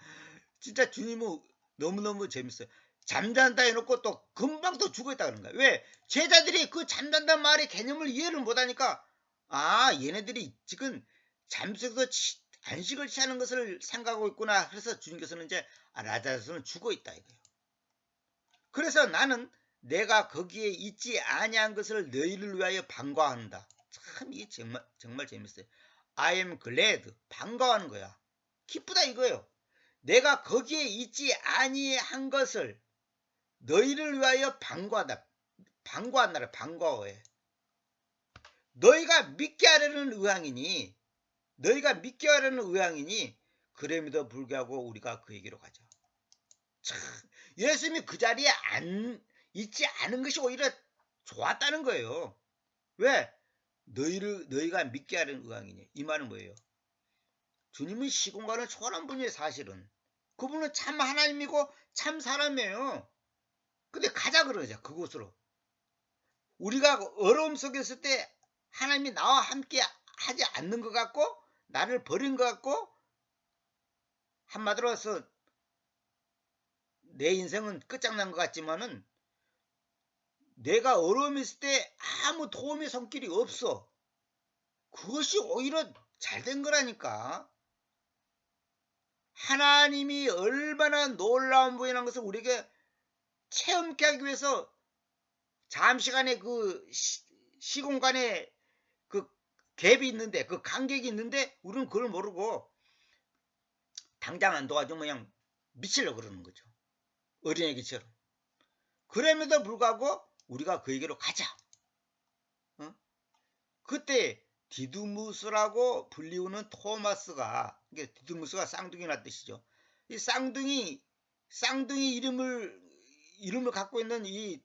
진짜 주님은 너무너무 재밌어요. 잠잔다 해놓고 또 금방 또 죽어있다 그러는 거야. 왜? 제자들이 그 잠잔다는 말의 개념을 이해를 못하니까 얘네들이 지금 잠속에서 안식을 취하는 것을 생각하고 있구나. 그래서 주님께서는 이제 라자루스는 죽어있다 이거예요. 그래서 나는 내가 거기에 있지 아니한 것을 너희를 위하여 반가워한다. 참 이게 정말 재밌어요. I am glad. 반가워하는 거야. 기쁘다 이거예요. 내가 거기에 있지 아니한 것을 너희를 위하여 반가워한다. 반가워해. 너희가 믿게 하려는 의향이니 그럼에도 불구하고 우리가 그에게로 가자. 참, 예수님이 그 자리에 있지 않은 것이 오히려 좋았다는 거예요. 왜? 너희가 믿게 하려는 의향이니. 이 말은 뭐예요? 주님은 시공간을 초월한 분이에요, 사실은. 그분은 참 하나님이고 참 사람이에요. 근데 가자 그러자, 그곳으로. 우리가 어려움 속에 있을 때 하나님이 나와 함께 하지 않는 것 같고 나를 버린 것 같고 한마디로 해서 내 인생은 끝장난 것 같지만은 내가 어려움이 있을 때 아무 도움의 손길이 없어. 그것이 오히려 잘된 거라니까. 하나님이 얼마나 놀라운 분이라는 것을 우리에게 체험케 하기 위해서 잠시간의 시공간에 그 갭이 있는데 그 간격이 있는데 우리는 그걸 모르고 당장 안 도와주면 그냥 미치려고 그러는 거죠. 어린애기처럼. 그럼에도 불구하고 우리가 그에게로 가자. 그때 디두무스라고 불리우는 토마스가, 이게 디두무스가 쌍둥이란 뜻이죠. 이 쌍둥이 이름을 갖고 있는 이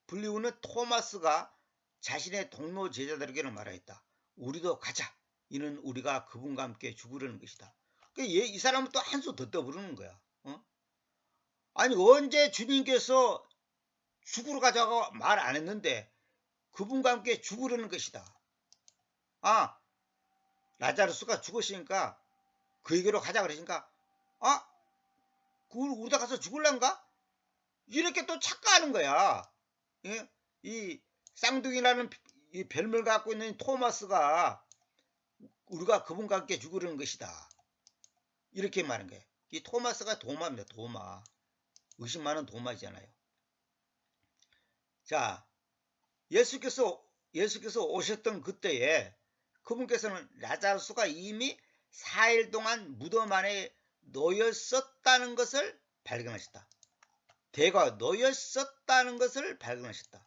불리우는 토마스가 자신의 동료 제자들에게는 말하였다. 우리도 가자. 이는 우리가 그분과 함께 죽으려는 것이다. 이 사람은 또 한 수 더 떠부르는 거야. 아니 언제 주님께서 죽으러 가자고 말 안 했는데 그분과 함께 죽으려는 것이다. 아, 라자루스가 죽으시니까 그에게로 가자 그러니까 아, 우리가 가서 죽을란가? 이렇게 또 착각하는 거야. 예? 이 쌍둥이라는 이 별명을 갖고 있는 토마스가 우리가 그분과 함께 죽으려는 것이다. 이렇게 말한 거예요. 이 토마스가 도마입니다. 도마. 의심 많은 도마이잖아요. 자, 예수께서 오셨던 그때에 그분께서는 라자루스가 이미 4일 동안 무덤 안에 놓였었다는 것을 발견하셨다. 대가 놓였었다는 것을 발견하셨다.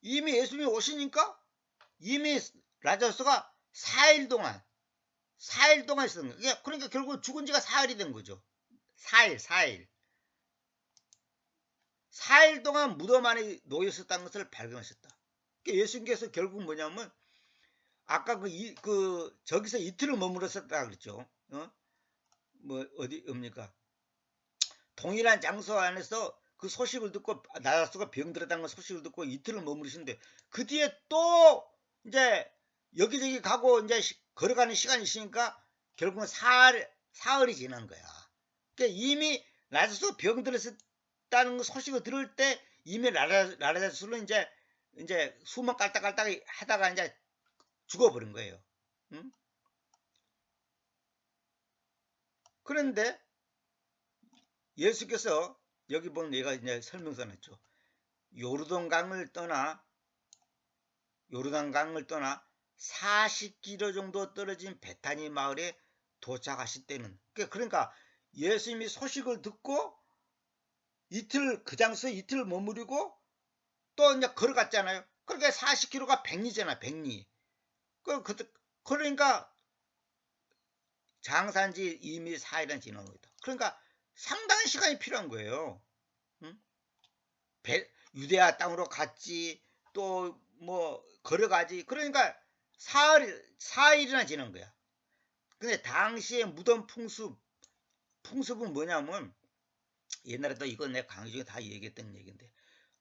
이미 예수님이 오시니까 이미 라자루스가 4일 동안 있었던 거예요. 그러니까 결국 죽은 지가 4일이 된 거죠. 4일 4일 동안 무덤 안에 놓였었다는 것을 발견하셨다. 그러니까 예수님께서 결국 뭐냐면 아까 저기서 이틀을 머물렀었다 그랬죠. 어디입니까? 동일한 장소 안에서 그 소식을 듣고 라자루스가 병들었다는 소식을 듣고 이틀을 머무르시는데 그 뒤에 또 이제 여기저기 가고 이제 걸어가는 시간이 있으니까 결국은 사흘이 지난 거야. 그러니까 이미 라자루스가 병들었다는 소식을 들을 때 이미 라자루스는 이제 숨만 깔딱깔딱 하다가 이제 죽어버린 거예요. 응? 그런데 예수께서 여기 보면 얘가 이제 설명서 냈죠. 요르단강을 떠나 40km 정도 떨어진 베타니 마을에 도착하실 때는 그러니까 예수님이 소식을 듣고 그 장소에 이틀 머무르고 또 이제 걸어갔잖아요. 그러니까 40km가 100리잖아. 100리. 그러니까 장산지 이미 4일은 지난 거다. 그러니까 상당한 시간이 필요한 거예요. 응? 유대아 땅으로 갔지 또 뭐 걸어가지. 그러니까 4일이나 지난 거야. 근데 당시에 무덤 풍습은 뭐냐면 옛날에도 이거 내 강의 중에 다 얘기했던 얘기인데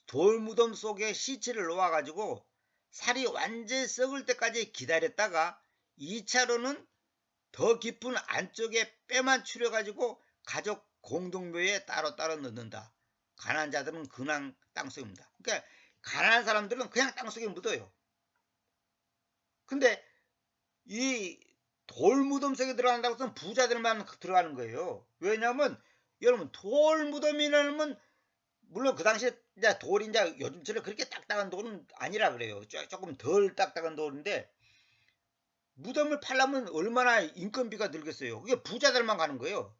돌무덤 속에 시체를 놓아가지고 살이 완전히 썩을 때까지 기다렸다가 2차로는 더 깊은 안쪽에 뼈만 추려가지고 가족 공동묘에 따로따로 넣는다. 가난한 자들은 그냥 땅속에 묻는다. 그러니까 가난한 사람들은 그냥 땅속에 묻어요. 근데 이 돌무덤 속에 들어간다고 해서 부자들만 들어가는 거예요. 왜냐하면 여러분 돌무덤이라면 물론 그 당시에 이제 돌이 이제 요즘처럼 그렇게 딱딱한 돌은 아니라 그래요. 조금 덜 딱딱한 돌인데 무덤을 팔려면 얼마나 인건비가 들겠어요. 그게 부자들만 가는 거예요.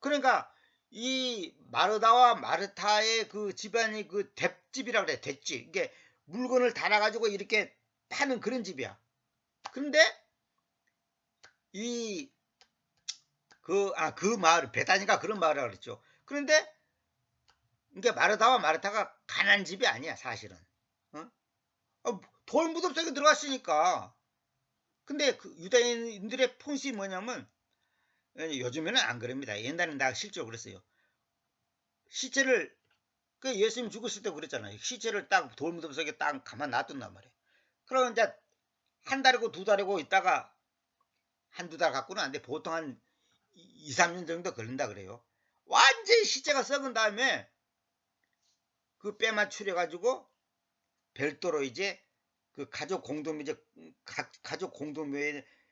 그러니까 이 마르다와 마르타의 그 집안이 그 뎁집이라 그래. 뎁집. 이게 물건을 달아가지고 이렇게 파는 그런 집이야. 그런데 그 마을 베다니가 그런 마을이라고 그랬죠. 그런데 이게 마르다와 마르타가 가난한 집이 아니야 사실은. 돌 무덤 속에 들어갔으니까. 근데 그 유다인들의 폰시 뭐냐면 요즘에는 안 그럽니다. 옛날에는 나 실제로 그랬어요. 시체를 예수님 죽었을 때 그랬잖아요. 시체를 딱 돌무덤 속에 딱 가만 놔둔단 말이에요. 그럼 이제 한 달이고 두 달이고 있다가 한두 달 갖고는 안 돼. 보통 한 2, 3년 정도 걸린다 그래요. 완전히 시체가 썩은 다음에 그 뼈만 추려가지고 별도로 이제 그 가족 공동묘에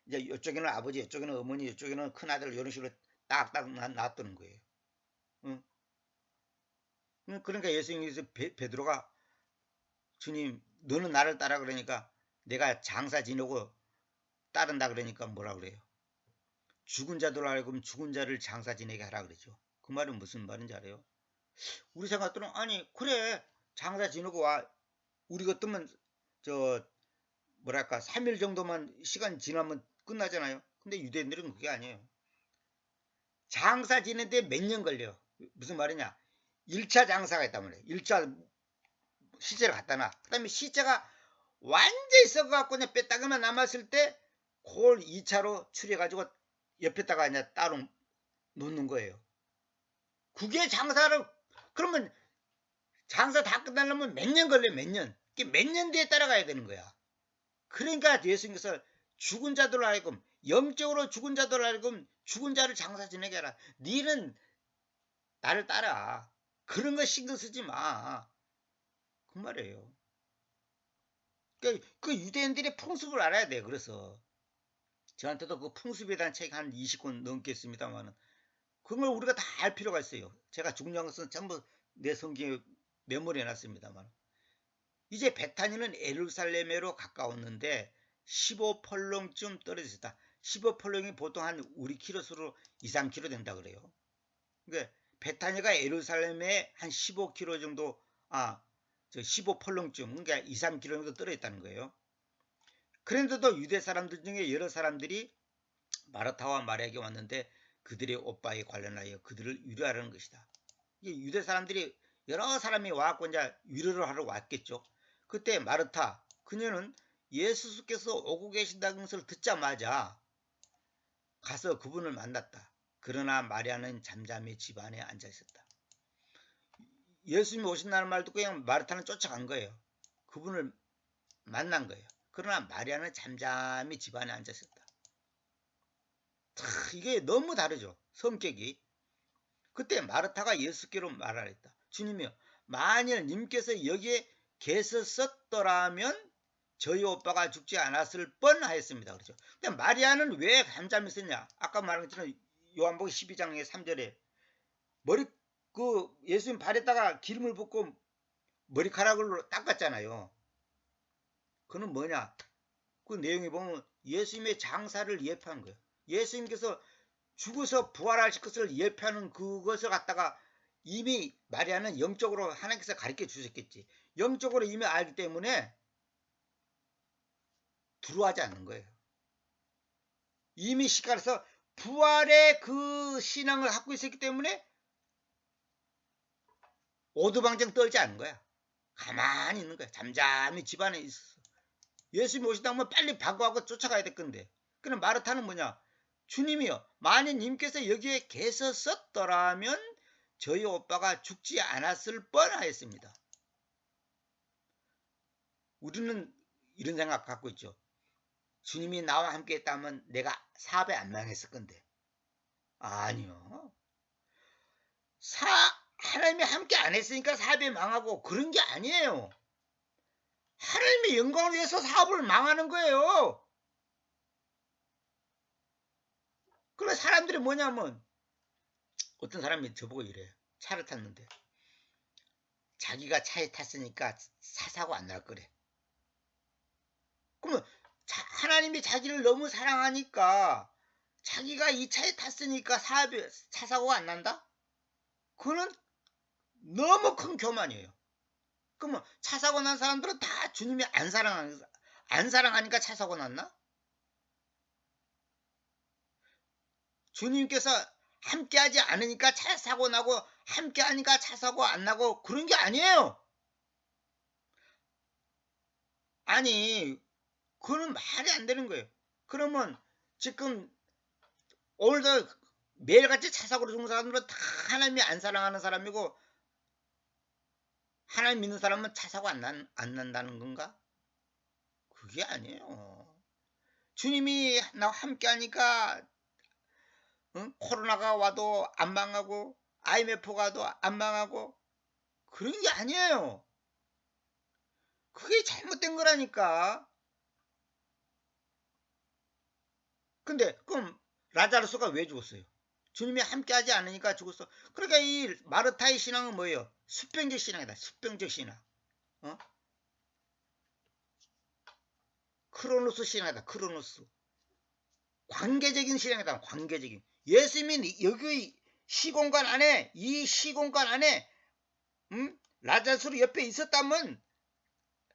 이제 이쪽에는 아버지, 이쪽에는 어머니, 이쪽에는 큰아들 이런 식으로 딱딱 놔두는 거예요. 응? 그러니까 예수님께서 베드로가 주님 너는 나를 따라 그러니까 내가 장사 지내고 따른다 그러니까 뭐라 그래요? 죽은 자들 알고 죽은 자를 장사 지내게 하라 그러죠. 그 말은 무슨 말인지 알아요? 우리 생각들은 아니 그래 장사 지내고 와 우리 같으면 저 뭐랄까 3일 정도만 시간 지나면 끝나잖아요. 근데 유대인들은 그게 아니에요. 장사 지내는데 몇 년 걸려. 무슨 말이냐 1차 장사가 있단 말이에요. 1차 시체를 갖다 놔. 그 다음에 시체가 완전히 썩어갖고 그냥 뼈다귀만 남았을 때 그걸 2차로 추려가지고 옆에다가 그냥 따로 놓는 거예요. 그게 장사를, 그러면 장사 다 끝나려면 몇 년 걸려, 몇 년. 몇 년 뒤에 따라가야 되는 거야. 그러니까 예수님께서 죽은 자들 하여금, 영적으로 죽은 자들 하여금 죽은 자를 장사 지내게 하라. 니는 나를 따라. 그런 거 신경 쓰지 마. 그 말이에요. 그 유대인들의 풍습을 알아야 돼. 그래서 저한테도 그 풍습에 대한 책 한 20권 넘게 있습니다만 그걸 우리가 다 알 필요가 있어요. 제가 중요한 것은 전부 내 성경에 메모리해 놨습니다만 이제 베타니는 예루살렘으로 가까웠는데 15펄롱쯤 떨어져 있다. 15펄롱이 보통 한 우리 키로수로 2, 3km 된다 그래요. 그러니까 베타니가 예루살렘에 한 15km 정도, 15펄롱쯤, 그러니까 2, 3km 정도 떨어져 있다는 거예요. 그런데도 유대 사람들 중에 여러 사람들이 마르타와 마리아에게 왔는데 그들의 오빠에 관련하여 그들을 위로하려는 것이다. 유대 사람들이 여러 사람이 와갖고 이제 위로를 하러 왔겠죠. 그때 마르타, 그녀는 예수께서 오고 계신다는 것을 듣자마자 가서 그분을 만났다. 그러나 마리아는 잠잠히 집 안에 앉아 있었다. 예수님이 오신다는 말 듣고 그냥 마르타는 쫓아간 거예요. 그분을 만난 거예요. 그러나 마리아는 잠잠히 집 안에 앉아 있었다. 이게 너무 다르죠. 성격이. 그때 마르타가 예수께로 말하랬다. 주님이여, 만일 님께서 여기에 계셨었더라면 저희 오빠가 죽지 않았을 뻔하였습니다. 그렇죠. 근데 마리아는 왜 잠잠히 있었냐? 아까 말한 것처럼 요한복음 12장의 3절에 예수님 발에다가 기름을 붓고 머리카락으로 닦았잖아요. 그는 뭐냐? 그 내용에 보면 예수님의 장사를 예표한 거예요. 예수님께서 죽어서 부활하실 것을 예표하는 그것을 갖다가 이미 마리아는 영적으로 하나님께서 가르쳐 주셨겠지. 영적으로 이미 알기 때문에 두려워하지 않는 거예요. 이미 시간에서 부활의 그 신앙을 갖고 있었기 때문에 오두방정 떨지 않는 거야. 가만히 있는 거야. 잠잠히 집안에 있었어. 예수님 오시다면 빨리 바구하고 쫓아가야 될 건데. 그럼 마르타는 뭐냐? 주님이여, 만일 님께서 여기에 계셨었더라면 저희 오빠가 죽지 않았을 뻔하였습니다. 우리는 이런 생각 갖고 있죠. 주님이 나와 함께 했다면 내가 사업에 안 망했을 건데. 아니요. 하나님이 함께 안 했으니까 사업이 망하고 그런 게 아니에요. 하나님의 영광을 위해서 사업을 망하는 거예요. 그래 사람들이 뭐냐면 어떤 사람이 저보고 이래요. 차를 탔는데 자기가 차에 탔으니까 차 사고 안 날 거래. 그러면 하나님이 자기를 너무 사랑하니까 자기가 이 차에 탔으니까 차 사고가 안 난다? 그거는 너무 큰 교만이에요. 그러면 차 사고 난 사람들은 다 주님이 안 사랑하니까 차 사고 났나? 주님께서 함께하지 않으니까 차 사고 나고 함께하니까 차 사고 안 나고 그런 게 아니에요. 아니 그건 말이 안 되는 거예요. 그러면 지금 오늘도 매일같이 차 사고로 죽는 사람들은 다 하나님이 안 사랑하는 사람이고 하나님 믿는 사람은 차 사고 안 난다는 건가? 그게 아니에요. 주님이 나와 함께하니까 코로나가 와도 안 망하고 IMF가 와도 안 망하고 그런 게 아니에요. 그게 잘못된 거라니까. 근데 그럼 라자루스가 왜 죽었어요? 주님이 함께하지 않으니까 죽었어. 그러니까 이 마르타의 신앙은 뭐예요? 수평적 신앙이다. 수평적 신앙. 크로노스 신앙이다. 크로노스. 관계적인 신앙이다. 관계적인. 예수님이 여기 시공간 안에 이 시공간 안에 라자루스 옆에 있었다면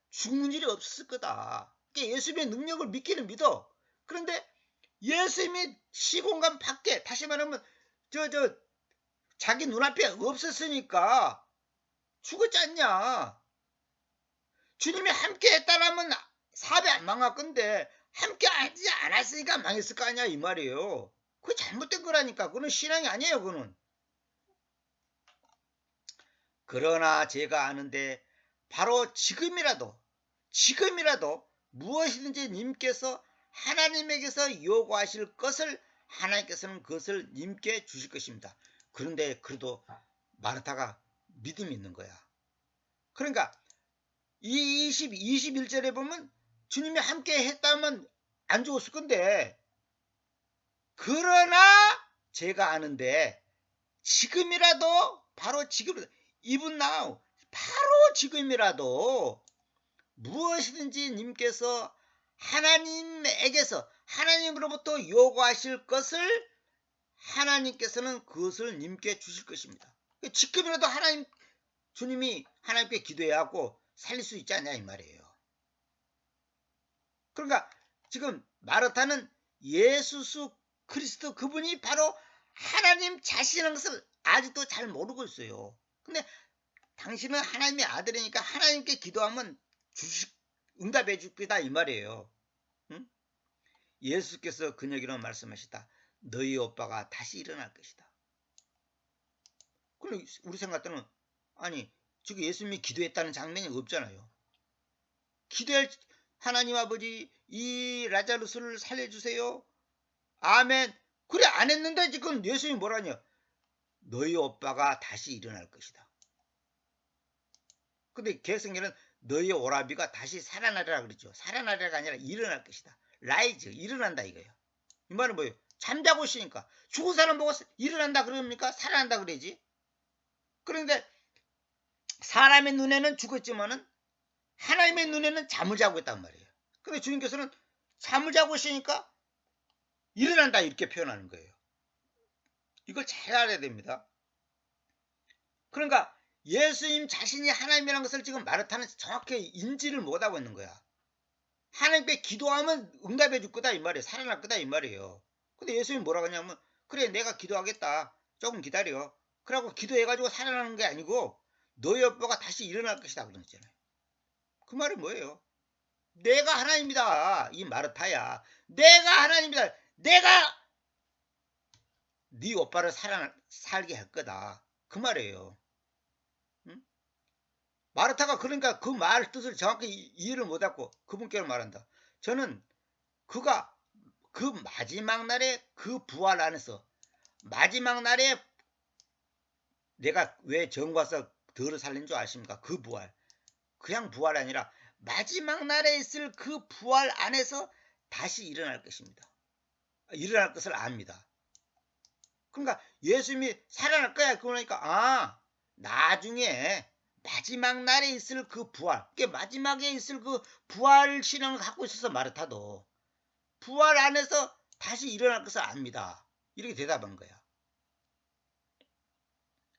죽는 일이 없을 거다. 그러니까 예수님의 능력을 믿기는 믿어. 그런데 예수님이 시공간 밖에 다시 말하면 자기 눈앞에 없었으니까 죽었지 않냐. 주님이 함께 했다라면 사업이 안 망할 건데 함께 하지 않았으니까 망했을 거 아니야 이 말이에요. 그거 잘못된 거라니까. 그건 신앙이 아니에요. 그거는 그러나 제가 아는데 바로 지금이라도 무엇이든지 님께서 하나님에게서 요구하실 것을 하나님께서는 그것을 님께 주실 것입니다. 그런데 그래도 마르타가 믿음이 있는 거야. 그러니까 이 21절에 보면 주님이 함께 했다면 안 죽었을 건데, 그러나 제가 아는데 지금이라도, 바로 지금, even now, 바로 지금이라도 무엇이든지 님께서 하나님에게서, 하나님으로부터 요구하실 것을 하나님께서는 그것을 님께 주실 것입니다. 지금이라도 주님이 하나님께 기도해야 하고 살릴 수 있지 않냐 이 말이에요. 그러니까 지금 마르타는 예수 그리스도 그분이 바로 하나님 자신이라는 것을 아직도 잘 모르고 있어요. 근데 당신은 하나님의 아들이니까 하나님께 기도하면 응답해 줄 거다 이 말이에요. 응? 예수께서 그녀에게 말씀하시다. 너희 오빠가 다시 일어날 것이다. 그럼 우리 생각 때는, 아니 지금 예수님이 기도했다는 장면이 없잖아요. 기도할, 하나님 아버지 이 라자루스를 살려주세요. 아멘. 그래 안 했는데 지금 예수님이 뭐라냐. 너희 오빠가 다시 일어날 것이다. 근데 개성에는 너희 오라비가 다시 살아나리라 그랬죠. 살아나리라가 아니라 일어날 것이다. 라이즈, 일어난다 이거예요. 이 말은 뭐예요? 잠자고 있으니까. 죽은 사람 보고 일어난다 그럽니까? 살아난다 그러지. 그런데 사람의 눈에는 죽었지만은 하나님의 눈에는 잠을 자고 있단 말이에요. 근데 주님께서는 잠을 자고 있으니까 일어난다 이렇게 표현하는 거예요. 이걸 잘 알아야 됩니다. 그러니까 예수님 자신이 하나님이라는 것을 지금 마르타는 정확히 인지를 못하고 있는 거야. 하나님께 기도하면 응답해 줄 거다 이 말이에요. 살아날 거다 이 말이에요. 근데 예수님이 뭐라고 하냐면, 그래 내가 기도하겠다. 조금 기다려. 그러고 기도해가지고 살아나는 게 아니고 너희 오빠가 다시 일어날 것이다 그러잖아요. 그 말은 뭐예요? 내가 하나님이다. 이 마르타야. 내가 하나님이다. 내가 네 오빠를 살게 할 거다. 그 말이에요. 응? 마르타가 그러니까 그 말 뜻을 정확히 이해를 못하고 그분께로 말한다. 저는 그가 그 마지막 날에 그 부활 안에서, 마지막 날에 내가 왜 정과서 더를 살린 줄 아십니까? 그 부활. 그냥 부활이 아니라 마지막 날에 있을 그 부활 안에서 다시 일어날 것입니다. 일어날 것을 압니다. 그러니까 예수님이 살아날 거야. 그러니까 나중에 마지막 날에 있을 그 부활, 마지막에 있을 그 부활 신앙을 갖고 있어서 마르타도 부활 안에서 다시 일어날 것을 압니다. 이렇게 대답한 거야.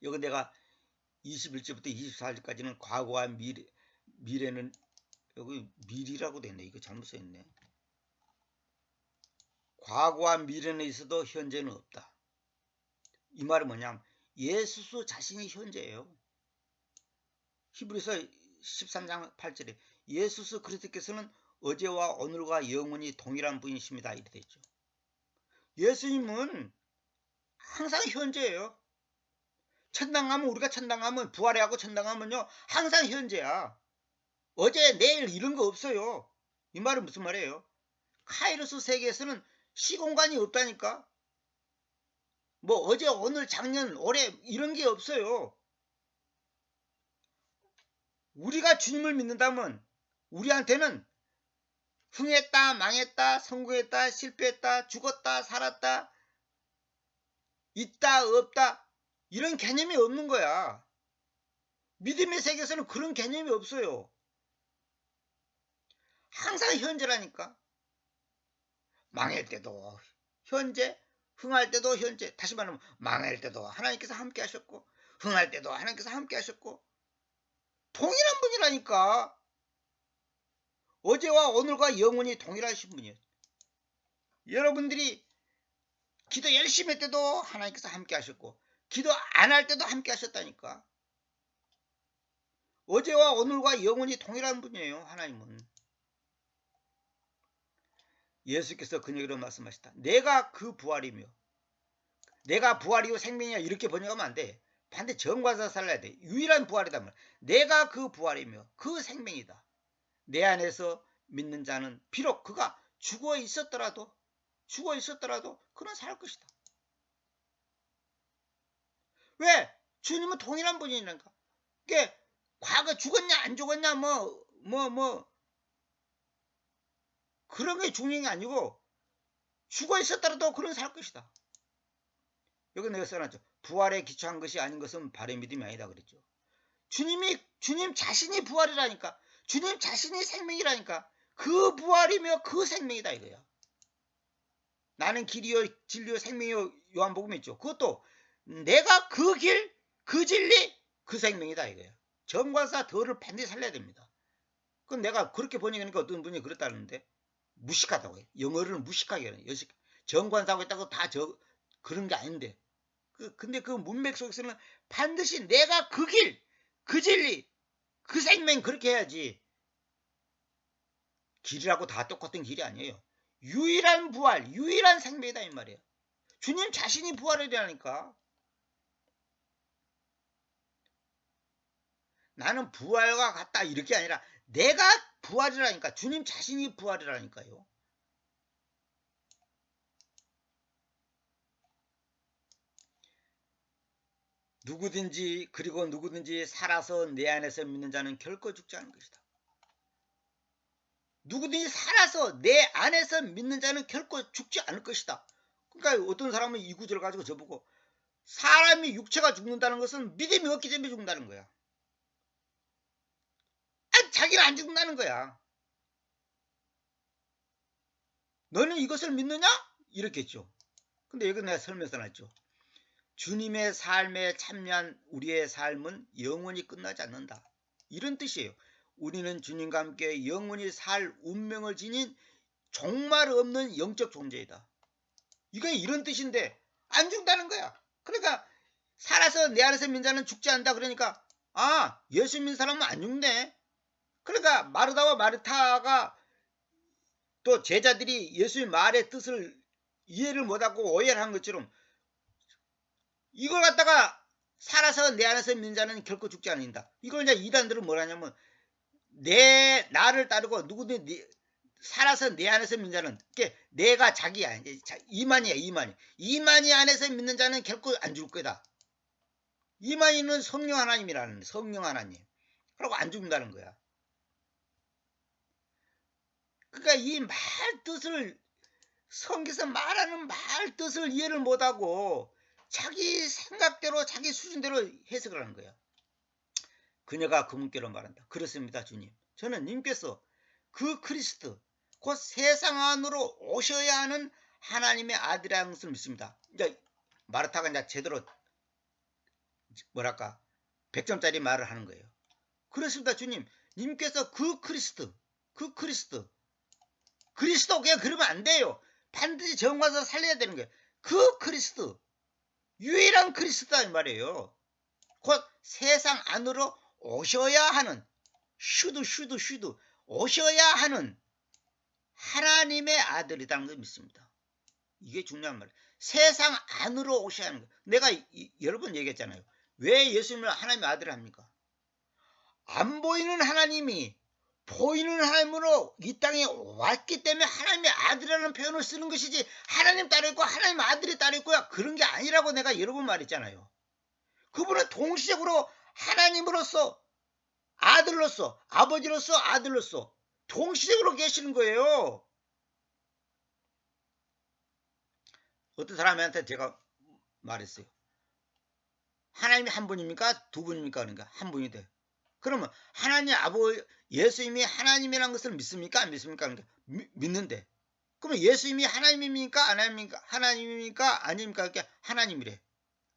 여기 내가 21절부터 24절까지는 과거와 미래는, 여기 미리라고 됐네. 이거 잘못 써있네. 과거와 미래는 있어도 현재는 없다. 이 말은 뭐냐면 예수 자신이 현재예요. 히브리서 13장 8절에 예수 그리스도께서는 어제와 오늘과 영원히 동일한 분이십니다. 이렇게 되어 있죠. 예수님은 항상 현재예요. 천당 가면, 우리가 천당 가면, 부활해하고 천당 가면요 항상 현재야. 어제 내일 이런 거 없어요. 이 말은 무슨 말이에요? 카이로스 세계에서는 시공간이 없다니까. 뭐 어제 오늘 작년 올해 이런 게 없어요. 우리가 주님을 믿는다면 우리한테는 흥했다 망했다 성공했다 실패했다 죽었다 살았다 있다 없다 이런 개념이 없는 거야. 믿음의 세계에서는 그런 개념이 없어요. 항상 현재라니까. 망할 때도 현재, 흥할 때도 현재. 다시 말하면 망할 때도 하나님께서 함께 하셨고 흥할 때도 하나님께서 함께 하셨고 동일한 분이라니까. 어제와 오늘과 영원히 동일하신 분이에요. 여러분들이 기도 열심히 할 때도 하나님께서 함께 하셨고 기도 안 할 때도 함께 하셨다니까. 어제와 오늘과 영원히 동일한 분이에요. 하나님은. 예수께서 그녀에게 말씀하셨다. 내가 그 부활이며, 내가 부활이요 생명이야 이렇게 번역하면 안 돼. 반드시 정관사 살려야 돼. 유일한 부활이다 말. 내가 그 부활이며 그 생명이다. 내 안에서 믿는 자는 비록 그가 죽어 있었더라도 그는 살 것이다. 왜? 주님은 동일한 분이니까. 그게 과거 죽었냐 안 죽었냐 그런 게 중요한 게 아니고 죽어 있었더라도 그는 살 것이다. 여기 내가 써놨죠. 부활에 기초한 것이 아닌 것은 바로 믿음이 아니다 그랬죠. 주님 자신이 부활이라니까. 주님 자신이 생명이라니까. 그 부활이며 그 생명이다 이거야. 나는 길이요 진리요 생명이요 요한복음에 있죠. 그것도 내가 그 길, 그 진리, 그 생명이다 이거야. 정관사 덜을 반드시 살려야 됩니다. 그건 내가 그렇게 번역하니까 어떤 분이 그랬다는데 무식하다고 해요. 영어를 무식하게 하는 정관사하고 있다고 다 그런 게 아닌데. 근데 그 문맥 속에서는 반드시 내가 그 길, 그 진리, 그 생명 그렇게 해야지. 길이라고 다 똑같은 길이 아니에요. 유일한 부활, 유일한 생명이다 이 말이에요. 주님 자신이 부활이라니까. 나는 부활과 같다 이렇게 아니라 내가 부활이라니까. 주님 자신이 부활이라니까요. 누구든지 살아서 내 안에서 믿는 자는 결코 죽지 않을 것이다. 누구든지 살아서 내 안에서 믿는 자는 결코 죽지 않을 것이다. 그러니까 어떤 사람은 이 구절을 가지고 저보고 사람이 육체가 죽는다는 것은 믿음이 없기 때문에 죽는다는 거야. 자기는 안 죽는다는 거야. 너는 이것을 믿느냐? 이렇겠죠. 근데 여기 내가 설명서 놨죠. 주님의 삶에 참여한 우리의 삶은 영원히 끝나지 않는다. 이런 뜻이에요. 우리는 주님과 함께 영원히 살 운명을 지닌 종말 없는 영적 존재이다. 이게 이런 뜻인데 안 죽는다는 거야. 그러니까 살아서 내 안에서 믿는 자는 죽지 않는다. 그러니까 예수 믿는 사람은 안 죽네. 그러니까 마르다와 마르타가 또 제자들이 예수의 말의 뜻을 이해를 못하고 오해를 한 것처럼 이걸 갖다가 살아서 내 안에서 믿는 자는 결코 죽지 않는다. 이걸 이제 이단들은 뭐라냐면 나를 따르고 누구든 살아서 내 안에서 믿는 자는 내가 자기야. 이만이야. 이만이 안에서 믿는 자는 결코 안 죽을 거다. 이만희는 성령 하나님이라는 성령 하나님. 그러고 안 죽는다는 거야. 그러니까 이 말 뜻을 성경에서 말하는 말 뜻을 이해를 못하고 자기 생각대로 자기 수준대로 해석을 하는 거야. 그녀가 그분께로 말한다. 그렇습니다 주님. 저는 님께서 그 그리스도 곧 세상 안으로 오셔야 하는 하나님의 아들이라는 것을 믿습니다. 이제 마르타가 이제 제대로 100점짜리 말을 하는 거예요. 그렇습니다 주님. 님께서 그 그리스도 그냥 그러면 안 돼요. 반드시 정관사 살려야 되는 거예요. 그 그리스도 유일한 그리스도다 이 말이에요. 곧 세상 안으로 오셔야 하는 슈드 오셔야 하는 하나님의 아들이라는 걸 믿습니다. 이게 중요한 말이에요. 세상 안으로 오셔야 하는 거예요. 내가 여러 번 얘기했잖아요. 왜 예수님을 하나님의 아들을 합니까? 안 보이는 하나님이 보이는 하나님으로 이 땅에 왔기 때문에 하나님의 아들이라는 표현을 쓰는 것이지 하나님 따로 있고 하나님 아들이 따로 있고요. 그런 게 아니라고 내가 여러 번 말했잖아요. 그분은 동시적으로 하나님으로서 아들로서 아버지로서 아들로서 동시적으로 계시는 거예요. 어떤 사람한테 제가 말했어요. 하나님이 한 분입니까? 두 분입니까? 그러니까 한 분이 돼. 그러면 하나님 아버지 예수님이 하나님이라는 것을 믿습니까? 안 믿습니까? 그러니까 믿는데. 그러면 예수님이 하나님입니까? 하나님입니까? 아닙니까? 이렇게 하나님이래.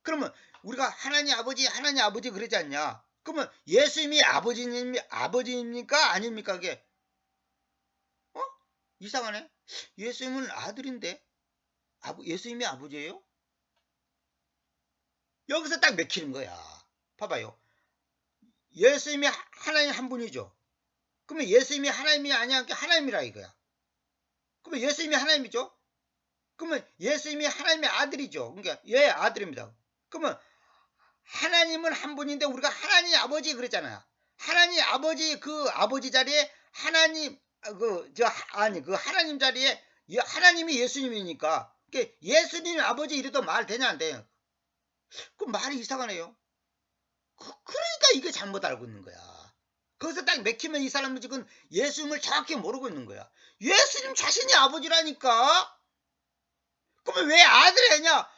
그러면 우리가 하나님 아버지 그러지 않냐? 그러면 예수님이 아버지입니까? 아닙니까? 그게 이상하네. 예수님은 아들인데 예수님이 아버지예요? 여기서 딱 맥히는 거야. 봐봐요. 예수님이 하나님 한 분이죠. 그러면 예수님이 하나님이 아니야? 하나님이라 이거야. 그러면 예수님이 하나님이죠? 그러면 예수님이 하나님의 아들이죠. 그러니까 아들입니다. 그러면 하나님은 한 분인데 우리가 하나님 아버지 그랬잖아요. 하나님 아버지 그 아버지 자리에 하나님 그 하나님 자리에 하나님이 예수님이니까 예수님 아버지 이래도 말 되냐 안 돼요? 그 말이 이상하네요. 그러니까 이게 잘못 알고 있는 거야. 거기서 딱 맥히면 이 사람은 지금 예수님을 정확히 모르고 있는 거야. 예수님 자신이 아버지라니까. 그러면 왜 아들 했냐?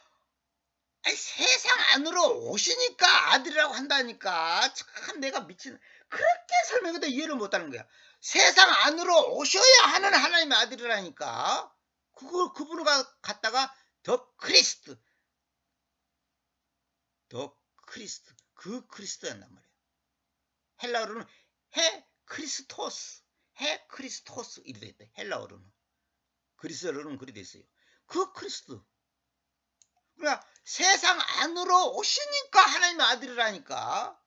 아니, 세상 안으로 오시니까 아들이라고 한다니까. 참 내가 미친. 그렇게 설명해도 이해를 못하는 거야. 세상 안으로 오셔야 하는 하나님의 아들이라니까. 그분을 갖다가 더 크리스트, 그 크리스트였단 말이야. 헬라어로는 해 크리스토스 이렇게 됐대. 헬라어로는. 그리스어로는 그리 됐어요. 그 크리스트. 그러니까 세상 안으로 오시니까 하나님의 아들이라니까.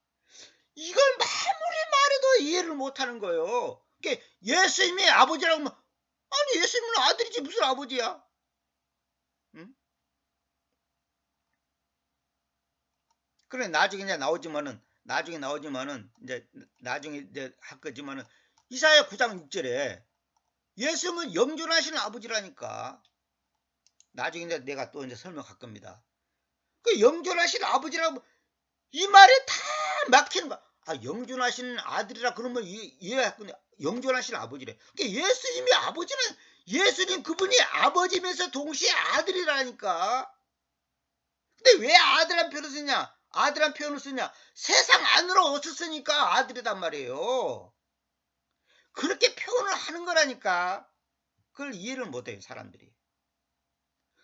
이걸 아무리 말해도 이해를 못하는 거예요. 그러니까 예수님이 아버지라고 하면 아니 예수님은 아들이지 무슨 아버지야? 응? 그래 나중에 나오지만은 이제 할 거지만은 이사야 9장 6절에 예수님은 영존하시는 아버지라니까. 나중에 이제 내가 또 이제 설명할 겁니다. 그 영존하신 아버지라고 이 말에 다 막히는 거야. 아 영존하신 아들이라 그러면 이해했군요. 영존하신 아버지래. 그러니까 예수님이 아버지는 예수님 그분이 아버지면서 동시에 아들이라니까. 근데 왜 아들한 표현을 쓰냐? 아들한 표현을 쓰냐? 세상 안으로 오셨으니까 아들이란 말이에요. 그렇게 표현을 하는 거라니까. 그걸 이해를 못해요 사람들이.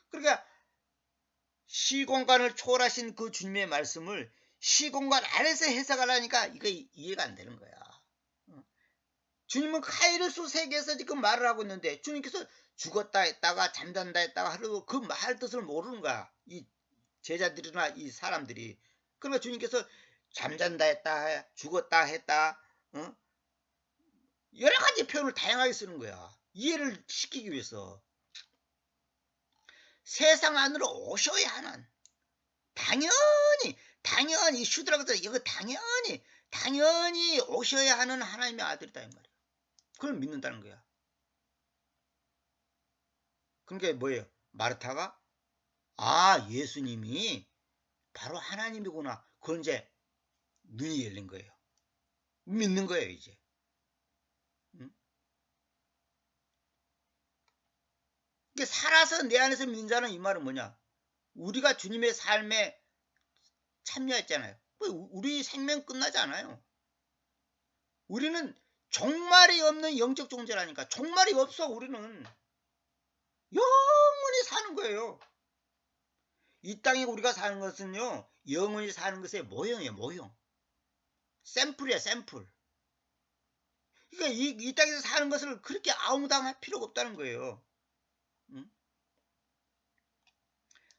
그러니까 시공간을 초월하신 그 주님의 말씀을 시공간 안에서 해석하려니까 이거 이해가 안 되는 거야. 주님은 카이로스 세계에서 지금 말을 하고 있는데 주님께서 죽었다 했다가 잠잔다 했다가 하려고 그 말 뜻을 모르는 거야. 이 제자들이나 이 사람들이. 그러니까 주님께서 잠잔다 했다 죽었다 했다 여러 가지 표현을 다양하게 쓰는 거야. 이해를 시키기 위해서. 세상 안으로 오셔야 하는 당연히 슈드라고서 이거 당연히 오셔야 하는 하나님의 아들이다 이 말이야. 그걸 믿는다는 거야. 그러니까 뭐예요? 마르타가 예수님이 바로 하나님이구나. 그건 이제 눈이 열린 거예요. 믿는 거예요 이제. 그러니까 살아서 내 안에서 믿는 자는 이 말은 뭐냐? 우리가 주님의 삶에 참여했잖아요. 우리 생명 끝나지 않아요. 우리는 종말이 없는 영적 존재라니까. 종말이 없어 우리는. 영원히 사는 거예요. 이 땅에 우리가 사는 것은요. 영원히 사는 것의 모형이에요. 모형. 샘플이야 샘플. 그러니까 이 땅에서 사는 것을 그렇게 아웅당할 필요가 없다는 거예요. 응?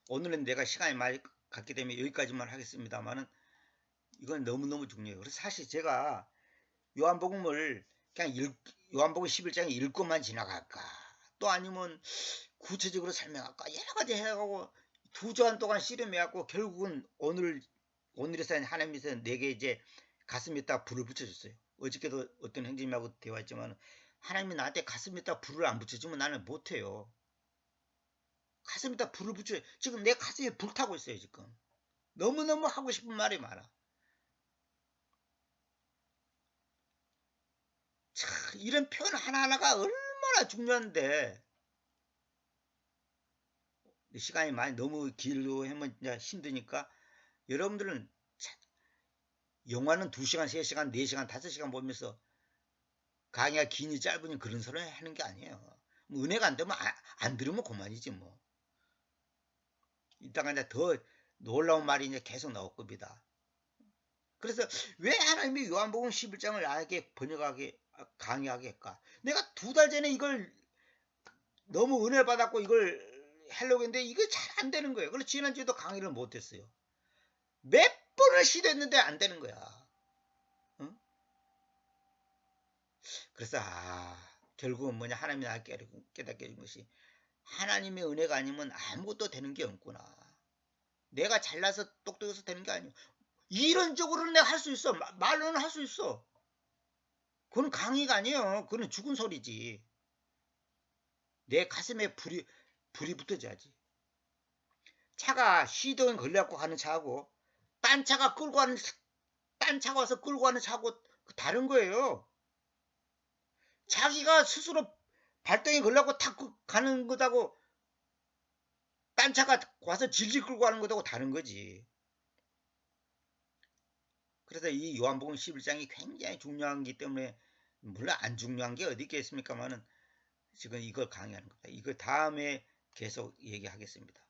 오늘은 내가 시간이 많이 갔기 때문에 여기까지만 하겠습니다만은 이건 너무너무 중요해요. 그래서 사실 제가 요한복음을 그냥 요한복음 11장에 읽고만 지나갈까 또 아니면 구체적으로 설명할까 여러 가지 해가고 2주간 동안 씨름해갖고 결국은 오늘에서 하나님께서 내게 이제 가슴에다 불을 붙여줬어요. 어저께도 어떤 형제님하고 대화했지만 하나님이 나한테 가슴에다 불을 안 붙여주면 나는 못해요. 가슴에다 불을 붙여 지금 내 가슴에 불타고 있어요. 지금 너무너무 하고 싶은 말이 많아. 참 이런 표현 하나하나가 얼마나 중요한데 시간이 많이 너무 길고 하면 힘드니까 여러분들은 영화는 2시간, 3시간, 4시간, 5시간 보면서 강의가 기니 짧으니 그런 소리 하는 게 아니에요. 뭐 은혜가 안 되면 안 들으면 그만이지 뭐. 이따가 이제 더 놀라운 말이 이제 계속 나올 겁니다. 그래서 왜 하나님이 요한복음 11장을 나에게 번역하게 강의하게 할까? 내가 2달 전에 이걸 너무 은혜 받았고 이걸 하려고 했는데 이게 잘 안 되는 거예요. 그래서 지난주에도 강의를 못 했어요. 몇 번을 시도했는데 안 되는 거야. 응? 그래서 결국은 뭐냐 하나님이 나를 깨닫게 해준 것이 하나님의 은혜가 아니면 아무것도 되는 게 없구나. 내가 잘나서 똑똑해서 되는 게 아니에요. 이론적으로는 내가 할 수 있어. 말로는 할 수 있어. 그건 강의가 아니에요. 그건 죽은 소리지. 내 가슴에 불이 붙어져야지. 차가 시동 걸려갖고 가는 차하고 딴 차가 끌고 가는 딴 차가 와서 끌고 가는 차하고 다른 거예요. 자기가 스스로 발등에 걸려갖고 탁 가는 것하고 딴 차가 와서 질질 끌고 가는 것하고 다른 거지. 그래서 이 요한복음 11장이 굉장히 중요하기 때문에 물론 안 중요한 게 어디 있겠습니까만은 지금 이걸 강의하는 겁니다. 이거 다음에 계속 얘기하겠습니다.